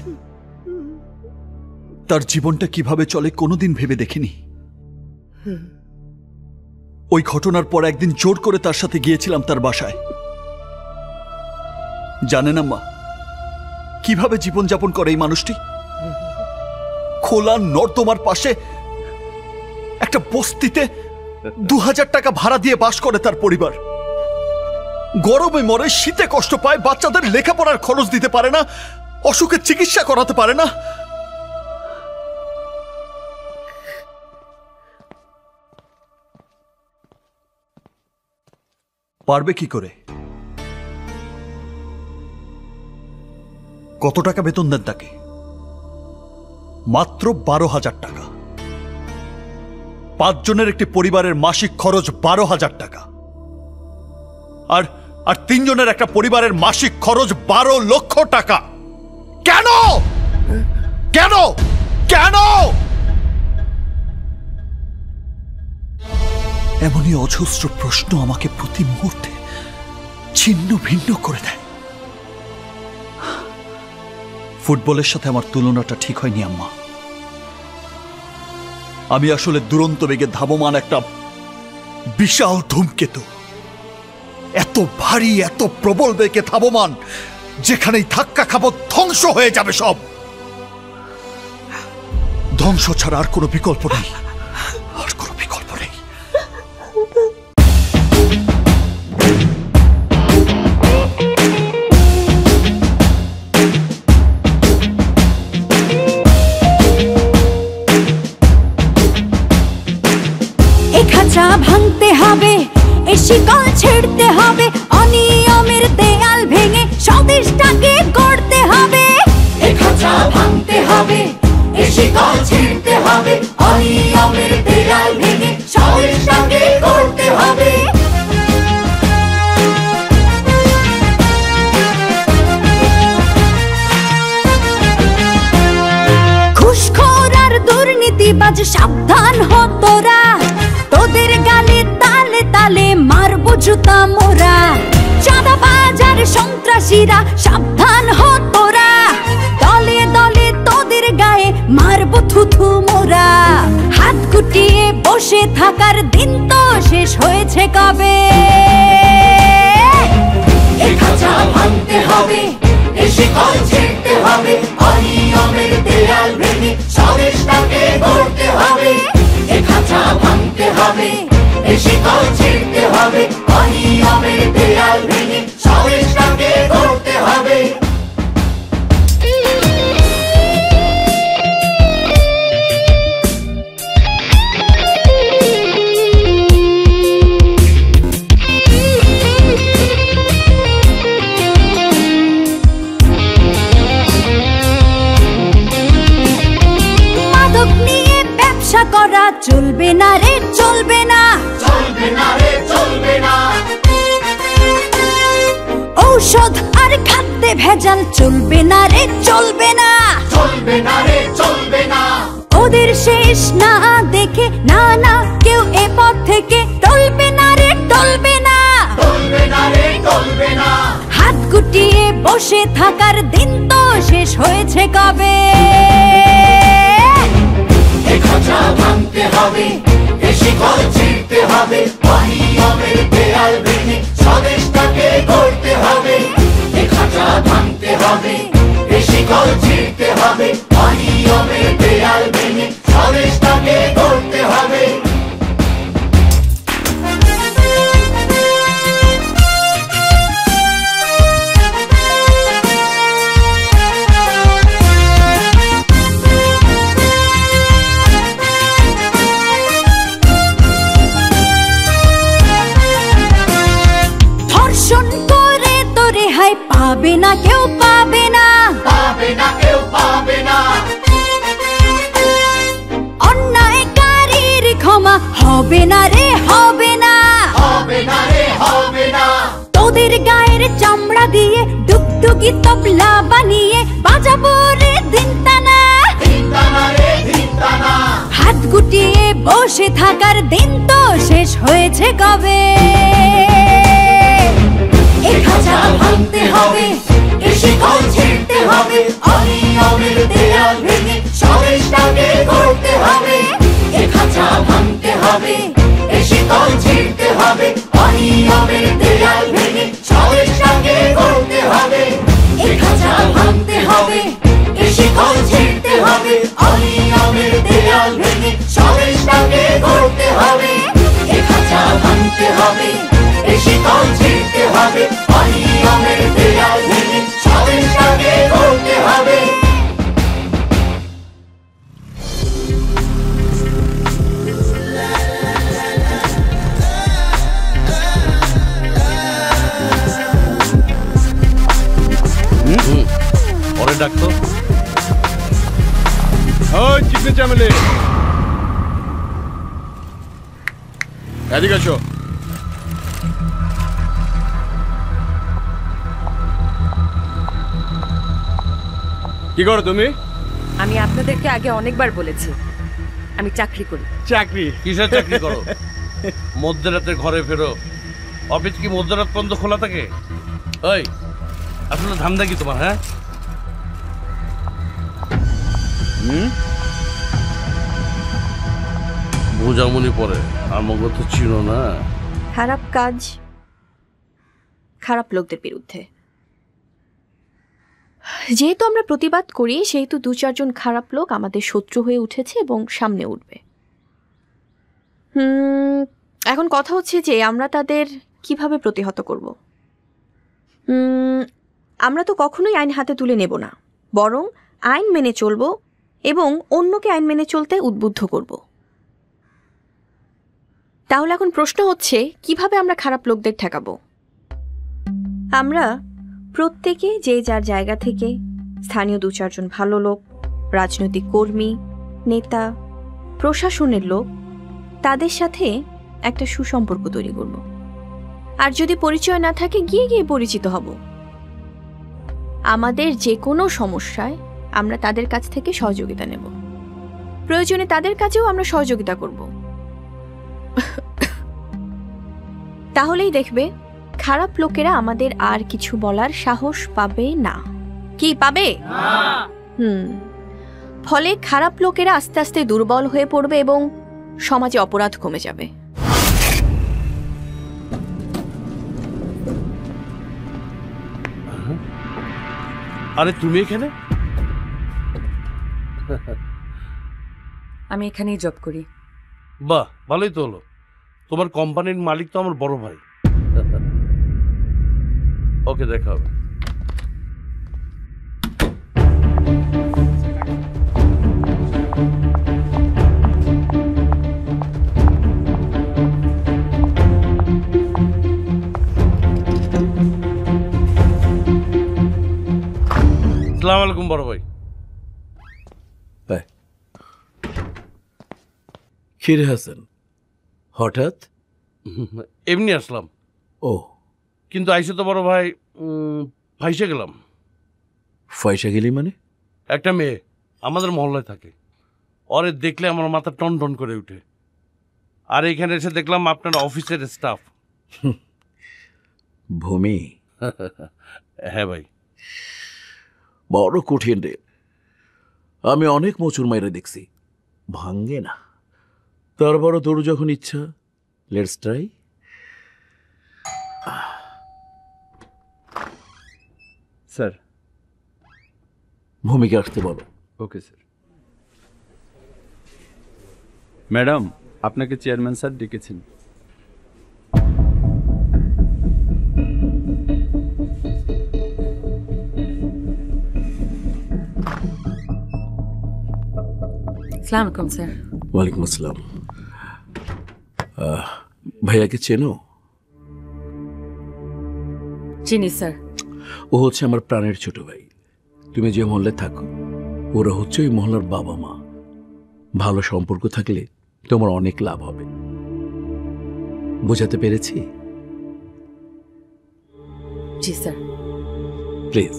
[SPEAKER 4] তার জীবনটা কিভাবে চলে কোনোদিন ভেবে দেখিনি। ওই ঘটনার পর একদিন জোর করে তার সাথে গিয়েছিলাম তার বাসায়। জানেন আম্মা কিভাবে জীবনযাপন করে এই মানুষটি? খোলা নর্দমার পাশে একটা বস্তিতে 2000 টাকা ভাড়া দিয়ে বাস করে তার পরিবার। গরমে মরে, শীতে কষ্ট পায়, বাচ্চাদের লেখাপড়ার খরচ দিতে পারে না, অসুখের চিকিৎসা করাতে পারে না। পারবে কি করে? কত টাকা বেতন দেন তাকে? মাত্র 12,000 টাকা। 5 জনের একটি পরিবারের মাসিক খরচ 12,000 টাকা। আর 3 জনের একটা পরিবারের মাসিক খরচ 12 লক্ষ টাকা। কেন? কেন? কেন? এমনই অজস্র প্রশ্ন আমাকে প্রতি মুহূর্তে ছিন্ন ভিন্ন করে দেয়। ফুটবলের সাথে আমার তুলনাটা ঠিক হয়নি আম্মা। আমি আসলে দুরন্ত বেগে ধাবমান একটা বিশাল ধূমকেতু। এত ভারী, এত প্রবল বেগে ধাবমান, যেখানেই ধাক্কা খাবো ধ্বংস হয়ে যাবে সব। ধ্বংস ছাড়া আর কোনো বিকল্প নেই, আর কোনো বিকল্প নেই।
[SPEAKER 18] খাঁচা ভাঙতে হবে, এ শিকল ছেড়তে হবে, অনিয়মের দেয়াল ভেঙে স্বদেশটাকে গড়তে হবে। এ খাঁচা ভাঙতে হবে, এ শিকল ছেড়তে হবে, অনিয়মের দেয়াল ভেঙে স্বদেশটাকে গড়তে হবে। ঘুষখোর আর দুর্নীতিবাজ সাবধান হ তোরা, তোদের গালে তালে তালে মারবো জুতা মোরা। চাঁদাবাজ আর সন্ত্রাসীরা সাবধান হ তোরা, দলে দলে তোদের গায়ে মারবো থুথু মোরা। হাত গুটিয়ে বসে থাকার দিন তো শেষ হয়েছে কবে। এ খাঁচা ভাঙতে হবে, এ শিকল ছিঁড়তে হবে, অনিয়মের দেয়াল ভেঙে স্বদেশটাকে গড়তে হবে। এ খাঁচা ভাঙতে হবে, এ শিকল ছিঁড়তে হবে, অনিয়মের দেয়াল ভেঙে স্বদেশটাকে গড়তে হবে। মাদক নিয়ে ব্যবসা করা চলবে না রে, চলবে না, চলবে না রে, চলবে না। ঔষধ আর খাদ্যে ভেজাল চলবে না রে, চলবে না, চলবে না রে, চলবে না। ওদের শেষ না দেখে না না কেউ এ পথ থেকে টলবে না রে, টলবে না, টলবে না রে, টলবে না। হাত গুটিয়ে বসে থাকার দিন তো শেষ হয়েছে কবে। এ খাঁচা ভাঙতে হবে,
[SPEAKER 19] শিকল ছিঁড়তে হবে, অনিয়মের দেয়াল ভেঙে স্বদেশটাকে গড়তে হবে, এ খাঁচা ভাঙতে হবে, এ শিকল ছিঁড়তে হবে, অনিয়মের দেয়াল ভেঙে স্বদেশটাকে গড়তে হবে।
[SPEAKER 18] ধর্ষণ করে তো রেহাই পাবে না কেউ, পাবে না,
[SPEAKER 19] পাবে না কেউ, পাবে না।
[SPEAKER 18] অন্যায়কারীর ক্ষমা হবে না রে, হবে না,
[SPEAKER 19] হবে না রে, হবে না।
[SPEAKER 18] তোদের গায়ের চামড়া দিয়ে ডুগডুগি তবলা বানিয়ে বাজাবো রে দিনতানা,
[SPEAKER 19] দিনতানা রে, দিনতানা।
[SPEAKER 18] হাত গুটিয়ে বসে থাকার দিন তো শেষ হয়েছে কবে। এ খাঁচা ভাঙতে হবে,
[SPEAKER 19] এ শিকল ছিঁড়তে হবে, অনিয়মের দেয়াল ভেঙে স্বদেশটাকে গড়তে হবে, এ খাঁচা ভাঙতে হবে, এ শিকল ছিঁড়তে হবে, অনিয়মের দেয়াল ভেঙে স্বদেশটাকে গড়তে হবে, এ খাঁচা ভাঙতে হবে, এ শিকল ছিঁড়তে হবে, অনিয়মের দেয়াল ভেঙে স্বদেশটাকে গড়তে হবে, এ খাঁচা ভাঙতে হবে, এ শিকল ছিঁড়তে হবে, অনিয়মের দেয়াল ভেঙে স্বদেশটাকে গড়তে হবে।
[SPEAKER 1] পরে ডাকতো চিকনি চামেলে, এদিকে আসো। কি করো তুমি?
[SPEAKER 20] আমি আপনাদেরকে আগে অনেকবার বলেছি আমি চাকরি করি।
[SPEAKER 1] চাকরি? কিসের চাকরি করো? মধ্যরাতে ঘরে ফেরো, অফিস কি মধ্যরাত পর্যন্ত খোলা থাকে? ওই আসলে ধান্দা কি তোমার? হ্যাঁ বোঝামনি পরে আমাকে তো চিনো না।
[SPEAKER 11] খারাপ কাজ খারাপ লোকদের বিরুদ্ধে, যেহেতু আমরা প্রতিবাদ করি সেহেতু 2-4 জন খারাপ লোক আমাদের শত্রু হয়ে উঠেছে এবং সামনে উঠবে। এখন কথা হচ্ছে যে আমরা তাদের কিভাবে প্রতিহত করব। আমরা তো কখনোই আইন হাতে তুলে নেব না, বরং আইন মেনে চলব এবং অন্যকে আইন মেনে চলতে উদ্বুদ্ধ করব। তাহলে এখন প্রশ্ন হচ্ছে কিভাবে আমরা খারাপ লোকদের ঠেকাবো। আমরা প্রত্যেকে যে যার জায়গা থেকে স্থানীয় 2-4 জন ভালো লোক, রাজনৈতিক কর্মী, নেতা, প্রশাসনের লোক, তাদের সাথে একটা সুসম্পর্ক তৈরি করব। আর যদি পরিচয় না থাকে গিয়ে গিয়ে পরিচিত হব। আমাদের যে কোনো সমস্যায় আমরা তাদের কাছ থেকে সহযোগিতা নেব, প্রয়োজনে তাদের কাছেও আমরা সহযোগিতা করব। তাহলেই দেখবে খারাপ লোকেরা আমাদের আর কিছু বলার সাহস পাবে না। কি পাবে? ফলে খারাপ লোকেরা আস্তে আস্তে দুর্বল হয়ে পড়বে এবং সমাজে অপরাধ কমে যাবে।
[SPEAKER 1] আরে তুমি এখানে?
[SPEAKER 20] আমি এখানেই জব করি।
[SPEAKER 1] বাহ, ভালোই তো হলো। তোমার কোম্পানির মালিক তো আমার বড় ভাই। ওকে, দেখা হবে। আসসালামু আলাইকুম বড় ভাই।
[SPEAKER 17] খিরে হাসান, হঠাৎ?
[SPEAKER 1] এমনি আসলাম।
[SPEAKER 17] ও,
[SPEAKER 1] কিন্তু আইসে তো বড় ভাই ফাইসে গেলাম।
[SPEAKER 17] ফাইসা গেলি মানে?
[SPEAKER 1] একটা মেয়ে আমাদের মহল্লায় থাকে, ওরে দেখলে আমার মাথা টন টন করে উঠে। আর এখানে এসে দেখলাম আপনার অফিসের স্টাফ।
[SPEAKER 17] ভূমি?
[SPEAKER 1] হ্যাঁ ভাই।
[SPEAKER 17] বড় কঠিন রে। আমি অনেক মোচুর মাইরে দেখছি, ভাঙ্গে না। তারপরও তোর যখন ইচ্ছা, লেটস ট্রাই।
[SPEAKER 14] স্যার,
[SPEAKER 17] ভূমিকা আসতে বলো।
[SPEAKER 14] Okay sir. ম্যাডাম, আপনাকে চেয়ারম্যান স্যার ডেকেছেন।
[SPEAKER 20] আসসালামু আলাইকুম স্যার।
[SPEAKER 17] ওয়ালাইকুম আসসালাম। ভাইয়াকে চেনো?
[SPEAKER 20] চিনি স্যার।
[SPEAKER 17] ও হচ্ছে আমার প্রাণের ছোট ভাই। তুমি যে মহল্লায় থাকো, ওরা হচ্ছে ওই মহল্লার বাবা মা। ভালো সম্পর্ক থাকলে তোমার অনেক লাভ হবে। বোঝাতে পেরেছি?
[SPEAKER 20] জি স্যার।
[SPEAKER 17] প্লিজ।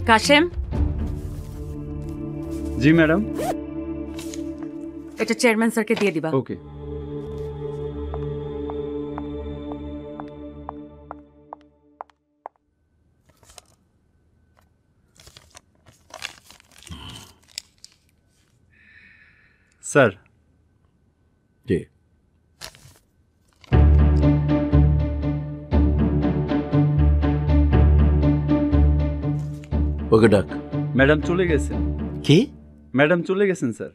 [SPEAKER 20] কাশেম,
[SPEAKER 14] জি ম্যাডাম।
[SPEAKER 20] এটা চেয়ারম্যান স্যারকে দিয়ে দিবা।
[SPEAKER 14] ওকে। স্যার।
[SPEAKER 17] জি। ওকে ডাক।
[SPEAKER 14] ম্যাডাম চলে গেছেন।
[SPEAKER 17] কি?
[SPEAKER 14] ম্যাডাম চলে গেছেন স্যার।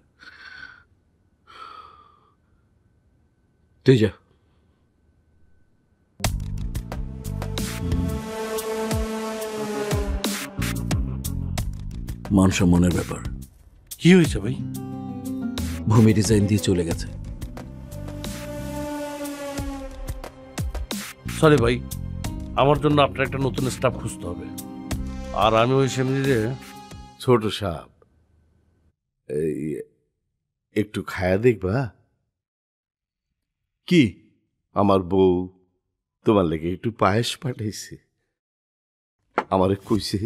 [SPEAKER 17] তুই যা। মান সম্মানের ব্যাপার।
[SPEAKER 7] কি হয়েছে ভাই?
[SPEAKER 17] ভূমি ডিজাইন দিয়ে চলে গেছে।
[SPEAKER 7] সরি ভাই, আমার জন্য আপনার একটা নতুন স্টাফ খুঁজতে হবে। আর আমি ওই সেমিনারে ছোট সাপ এই একটু খায়া দেখবা?
[SPEAKER 4] কি?
[SPEAKER 7] আমার বউ তোমার লেগে একটু পায়েস পাঠাইছে। আমারে কইছে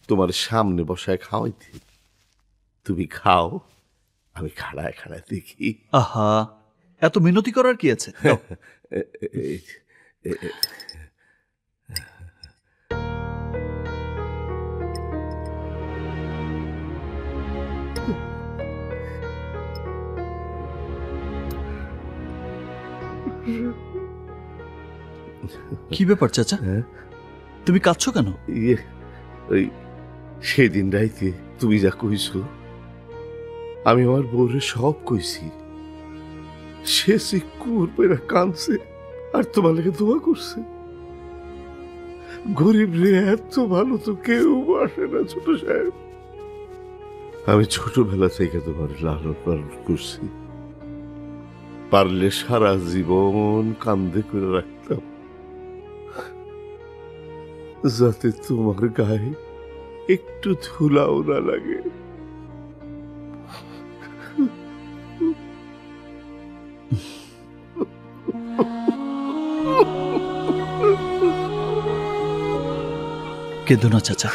[SPEAKER 7] তোমার সামনে বসায় খাওয়াইতে। তুমি খাও, আমি খাড়ায় খাড়ায় দেখি।
[SPEAKER 4] আহা, এত মিনতি করার কি আছে? কি ব্যাপার চাচা? তুমি কাঁদছো কেন?
[SPEAKER 7] ওই সেদিন রাইতে তুমি যা কইছো, আমি আমার বউরে সব কইছি। সে সিকুর পেরা কাঁদছে আর তোমার লেগে দোয়া করছে। গরিব রে এত ভালো তো কেউ আসে না ছোট সাহেব। আমি ছোটবেলা থেকে তোমার লালন পালন করছি, পারলে সারা জীবন কান্দে করে রাখতাম, যাতে তোমার গায়ে একটু ধুলাও না লাগে।
[SPEAKER 4] কেঁদো না চাচা।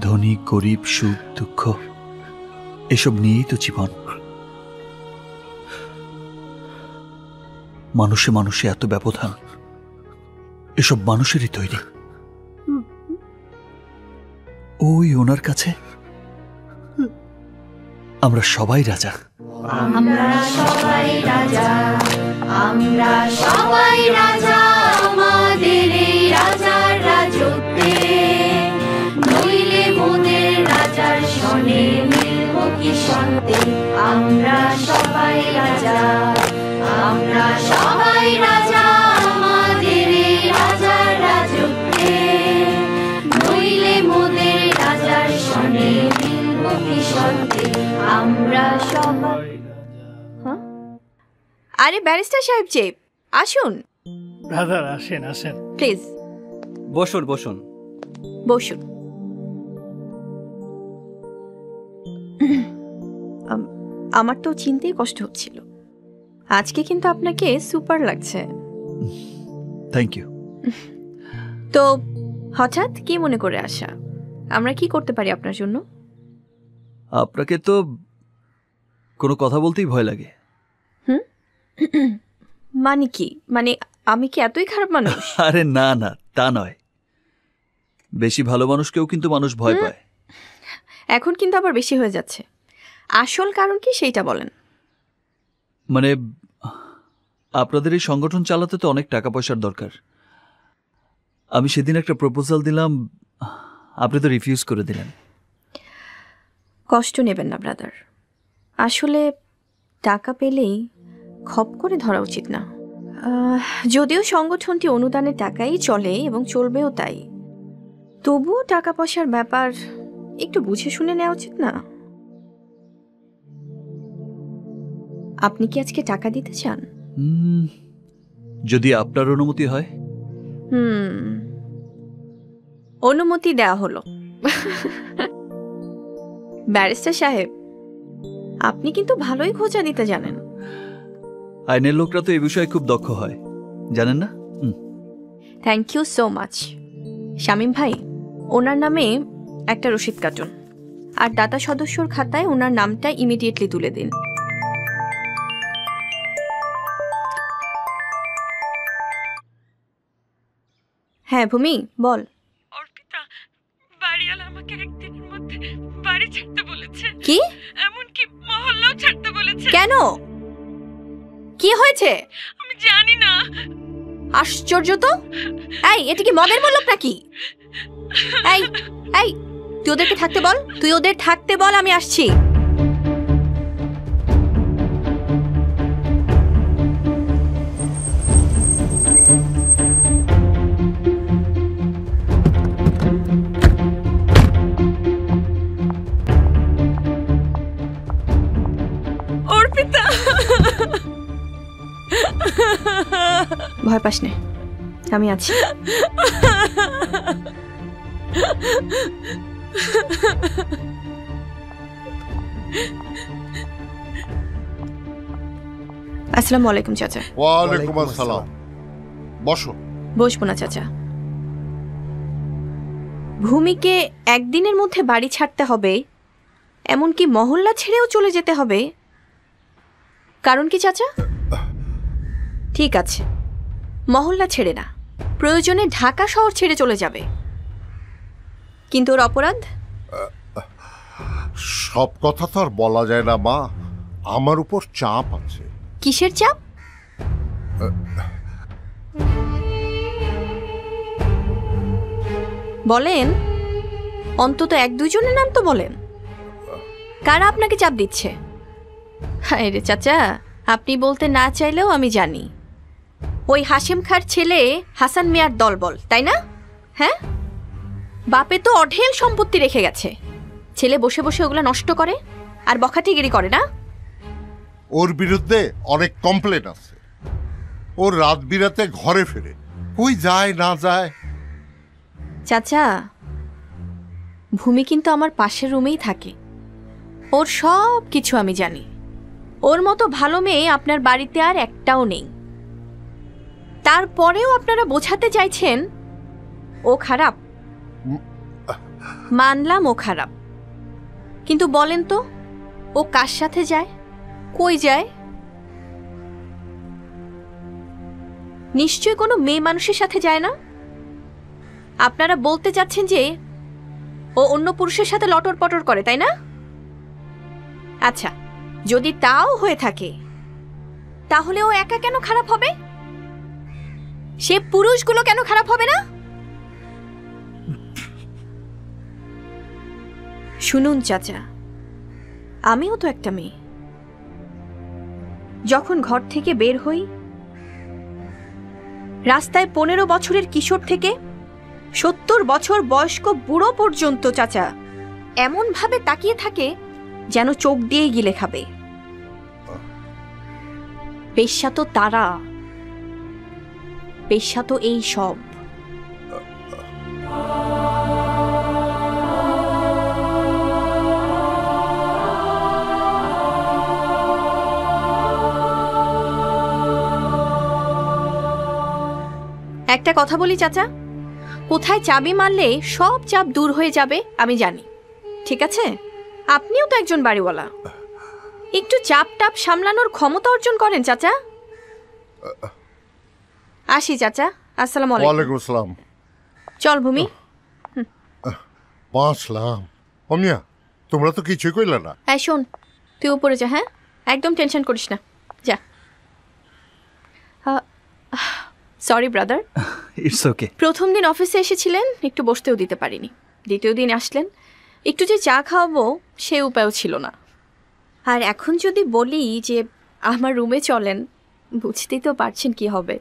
[SPEAKER 4] ধনী গরিব, সুখ দুঃখ এসব নিয়েই তো জীবন। মানুষে মানুষে এত ব্যবধান, এসব মানুষেরই তৈরি। ওই ওনার কাছে আমরা সবাই রাজা।
[SPEAKER 19] আমরা সবাই রাজা, আমরা সবাই রাজা, আমাদের এই রাজার রাজত্বে। নইলে মোদের রাজার শনে মিলব কি শান্তি। আমরা সবাই রাজা, আমরা সবাই রাজা, আমাদের এই রাজার রাজত্বে। নইলে মোদের রাজার শনে মিলব কি শান্তি। আমরা সবাই।
[SPEAKER 11] আরে ব্যারিস্টার সাহেব যে আসুন।
[SPEAKER 13] ব্রাদার আসেন আসেন।
[SPEAKER 11] প্লিজ
[SPEAKER 14] বসুন বসুন।
[SPEAKER 11] বসুন। আমার তো চিনতেই কষ্ট হচ্ছিল। আজকে কিন্তু আপনাকে সুপার লাগছে।
[SPEAKER 4] Thank you.
[SPEAKER 11] তো হঠাৎ কি মনে করে আসা? আমরা কি করতে পারি আপনার জন্য?
[SPEAKER 4] আপনাকে তো কোনো কথা বলতেই ভয় লাগে।
[SPEAKER 11] মানে কি? মানে আমি কি এতই খারাপ মানুষ?
[SPEAKER 4] আরে না না, তা নয়। বেশি ভালো মানুষকেও কিন্তু মানুষ ভয় পায়।
[SPEAKER 11] এখন কিন্তু আবার বেশি হয়ে যাচ্ছে। আসল কারণ কি সেইটা বলেন।
[SPEAKER 4] মানে আপনাদের এই সংগঠন চালাতে তো অনেক টাকা পয়সার দরকার। আমি সেদিন একটা প্রপোজাল দিলাম, আপনি তো রিফিউজ করে দিলেন।
[SPEAKER 11] কষ্ট নেবেন না ব্রাদার। আসলে টাকা পেলেই খপ করে ধরা উচিত না। যদিও সংগঠনটি অনুদানের টাকাই চলে এবং চলবেও তাই, তবুও টাকা পয়সার ব্যাপার একটু বুঝে শুনে নেওয়া উচিত না? আপনি কি আজকে টাকা দিতে চান?
[SPEAKER 4] যদি আপনার অনুমতি হয়।
[SPEAKER 11] অনুমতি দেওয়া হলো। ব্যারিস্টার সাহেব, আপনি কিন্তু ভালোই খোঁজা দিতে জানেন।
[SPEAKER 4] আইনের লোকরা তো এই বিষয়ে খুব দক্ষ হয়, জানেন না?
[SPEAKER 11] Thank you so much. Shamim ভাই, ওনার নামে একটা রসিদ কাটুন, আর দাতা সদস্যর খাতায় ওনার নামটা ইমিডিয়েটলি তুলে দিন। হ্যাঁ ভূমি, বল।
[SPEAKER 15] অর্পিতা, বাড়িওয়ালা আমাকে একদিনের মধ্যে বাড়ি ছাড়তে বলেছে।
[SPEAKER 11] কি?
[SPEAKER 15] এমনকি মহল্লাও ছাড়তে বলেছে।
[SPEAKER 11] কেন? কি হয়েছে?
[SPEAKER 15] আমি জানি না।
[SPEAKER 11] আশ্চর্য তো। এই, এটা কি মদের মূলক নাকি? এই এই, তুই ওদেরকে থাকতে বল, তুই ওদের থাকতে বল, আমি আসছি।
[SPEAKER 15] অর্পিতা,
[SPEAKER 11] ভয় পাস না, আমি আছি। আসসালামু আলাইকুম চাচা।
[SPEAKER 8] ওয়ালাইকুম আসসালাম। বসো।
[SPEAKER 11] বসবো না চাচা। ভূমিকে একদিনের মধ্যে বাড়ি ছাড়তে হবে, এমনকি মহল্লা ছেড়েও চলে যেতে হবে। কারণ কি চাচা? ঠিক আছে, মহল্লা ছেড়ে না, প্রয়োজনে ঢাকা শহর ছেড়ে চলে যাবে। কিন্তু ওর অপরাধ?
[SPEAKER 8] সব কথা তো আর বলা যায় না মা, আমার উপর চাপ আছে।
[SPEAKER 11] কিসের চাপ? বলেন, অন্তত এক দুজনের নাম তো বলেন। কারা আপনাকে চাপ দিচ্ছে? হায় রে চাচা, আপনি বলতে না চাইলেও আমি জানি। ওই হাশেম খার ছেলে হাসান মিয়ার দলবল, তাই না? হ্যাঁ, বাপে তো অঢেল সম্পত্তি রেখে গেছে, ছেলে বসে বসে ওগুলো নষ্ট করে আর বখাটিগিরি করে না?
[SPEAKER 8] ওর বিরুদ্ধে অনেক কমপ্লেন আছে। ওর রাত বিরাতে ঘরে ফেরে, কই যায় না যায়।
[SPEAKER 11] চাচা, ভূমি কিন্তু আমার পাশের রুমেই থাকে, ওর সব কিছু আমি জানি। ওর মতো ভালো মেয়ে আপনার বাড়িতে আর একটাও নেই। তারপরেও আপনারা বোঝাতে চাইছেন ও খারাপ। মানলাম ও খারাপ, কিন্তু বলেন তো, ও কার সাথে যায়, কই যায়? নিশ্চয় কোনো মেয়ে মানুষের সাথে যায় না। আপনারা বলতে চাচ্ছেন যে ও অন্য পুরুষের সাথে লটর পটর করে, তাই না? আচ্ছা, যদি তাও হয়ে থাকে, তাহলে ও একা কেন খারাপ হবে? সে পুরুষগুলো কেন খারাপ হবে না? শুনুন চাচা, আমিও তো একটা মেয়ে। যখন ঘর থেকে বের হই, রাস্তায় 15 বছরের কিশোর থেকে 70 বছর বয়স্ক বুড়ো পর্যন্ত চাচা এমন ভাবে তাকিয়ে থাকে যেন চোখ দিয়েই গিলে খাবে। পেশা তো তারা, পেশা তো এই সব। একটা কথা বলি চাচা, কোথায় চাবি মারলে সব চাপ দূর হয়ে যাবে আমি জানি, ঠিক আছে? আপনিও তো একজন বাড়িওয়ালা, একটু চাপ টাপ সামলানোর ক্ষমতা অর্জন করেন চাচা। আসি চাচা, আসসালামু আলাইকুম।
[SPEAKER 21] ওয়ালাইকুম আসসালাম।
[SPEAKER 11] চল ভূমি।
[SPEAKER 21] বাঁচলাম। অমিয়া, তোমরা তো কিছুই কইলে না।
[SPEAKER 11] এই শোন, তুই উপরে যা, হ্যাঁ? একদম টেনশন করিস না, যা। Sorry brother.
[SPEAKER 4] It's okay.
[SPEAKER 11] প্রথম দিন অফিসে এসেছিলেন, একটু বসতেও দিতে পারিনি। দ্বিতীয় দিন আসলেন, একটু যে চা খাওয়াবো সে উপায়ও ছিল না। আর এখন যদি বলি যে আমার রুমে চলেন, বুঝতেই তো পারছেন কি হবে।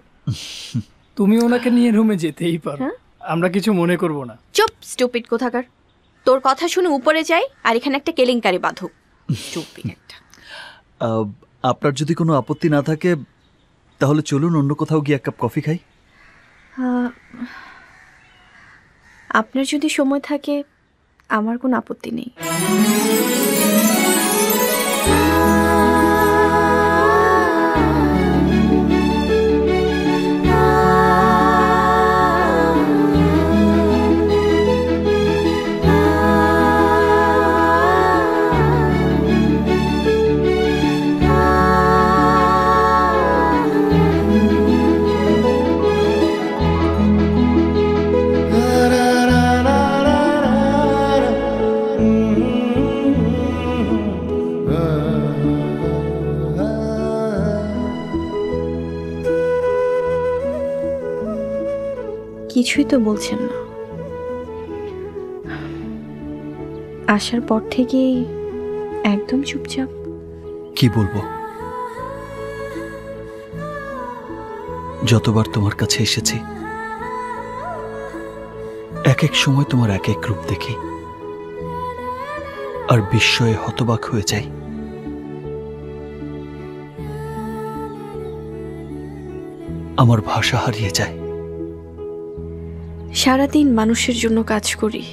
[SPEAKER 13] তুমি ওনাকে নিয়ে রুমে যেতেই পারো, আমরা কিছু মনে করব না।
[SPEAKER 11] চুপ স্টুপিড কোথাকার, তোর কথা শুনে উপরে যাই আর এখানে একটা কেলেঙ্কারি বাঁধুক। স্টুপিড একটা।
[SPEAKER 4] আপনার যদি কোনো আপত্তি না থাকে তাহলে চলুন অন্য কোথাও গিয়ে এক কাপ কফি খাই।
[SPEAKER 11] আপনার যদি সময় থাকে আমার কোনো আপত্তি নেই। কিছুই তো বলছেন না। আসার পর থেকেই একদম চুপচাপ।
[SPEAKER 4] কি বলবো, যতবার তোমার কাছে এসেছি এক এক সময় তোমার এক এক রূপ দেখি আর বিস্ময়ে হতবাক হয়ে যাই। আমার ভাষা হারিয়ে যায়।
[SPEAKER 11] সারাদিন মানুষের জন্য কাজ করি,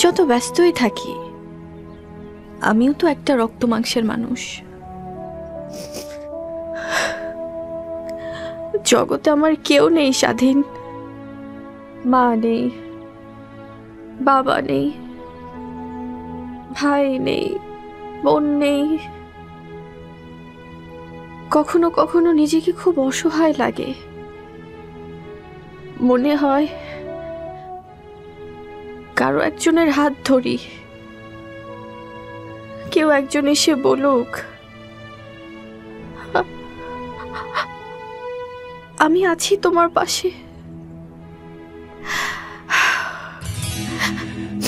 [SPEAKER 11] যত ব্যস্তই থাকি, আমিও তো একটা রক্ত মাংসের মানুষ। জগতে আমার কেউ নেই স্বাধীন, মা নেই, বাবা নেই, ভাই নেই, বোন নেই। কখনো কখনো নিজেকে খুব অসহায় লাগে, মনে হয় কারো একজনের হাত ধরি, কেউ একজন এসে বলুক আমি আছি তোমার পাশে।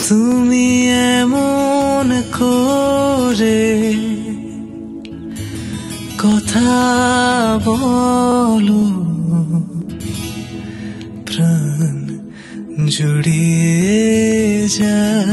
[SPEAKER 19] তুমি এমন করে কথা বলো, প্রাণ জুড়িয়ে যায়।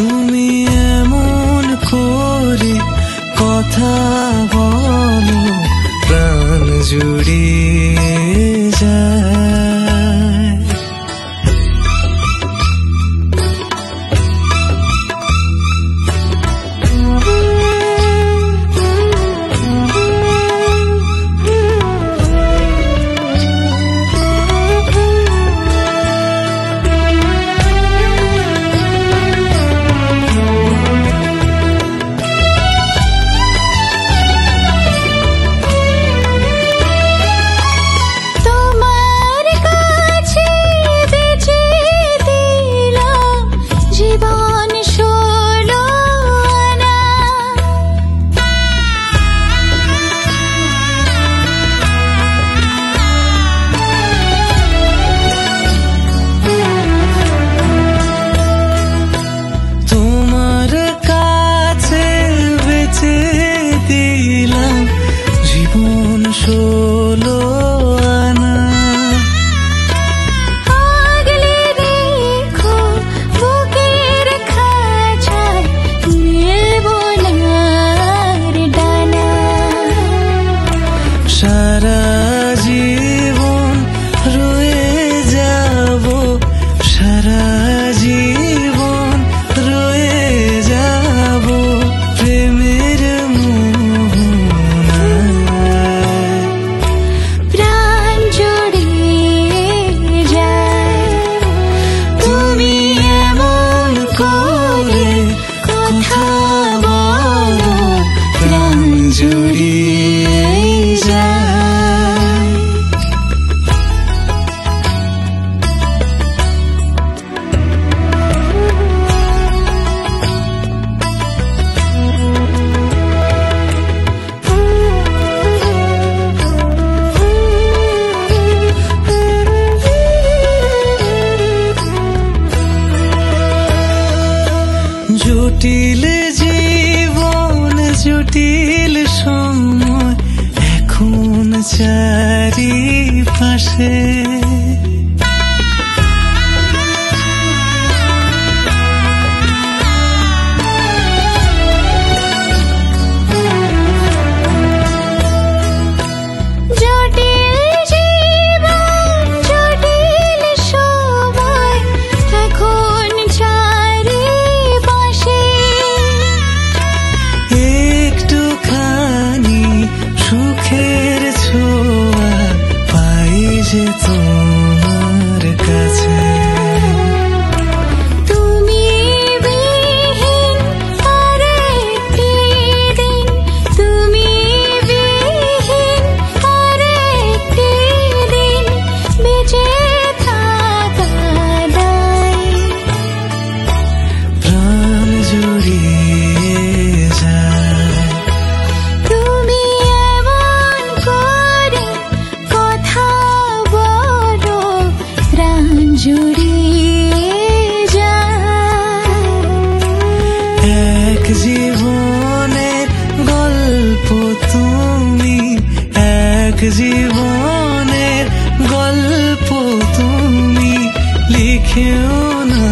[SPEAKER 19] তুমি এমন জুড়িয়ে যায়
[SPEAKER 2] এক জীবনের গল্প তুমি, এক জীবনের গল্প তুমি, লিখেও না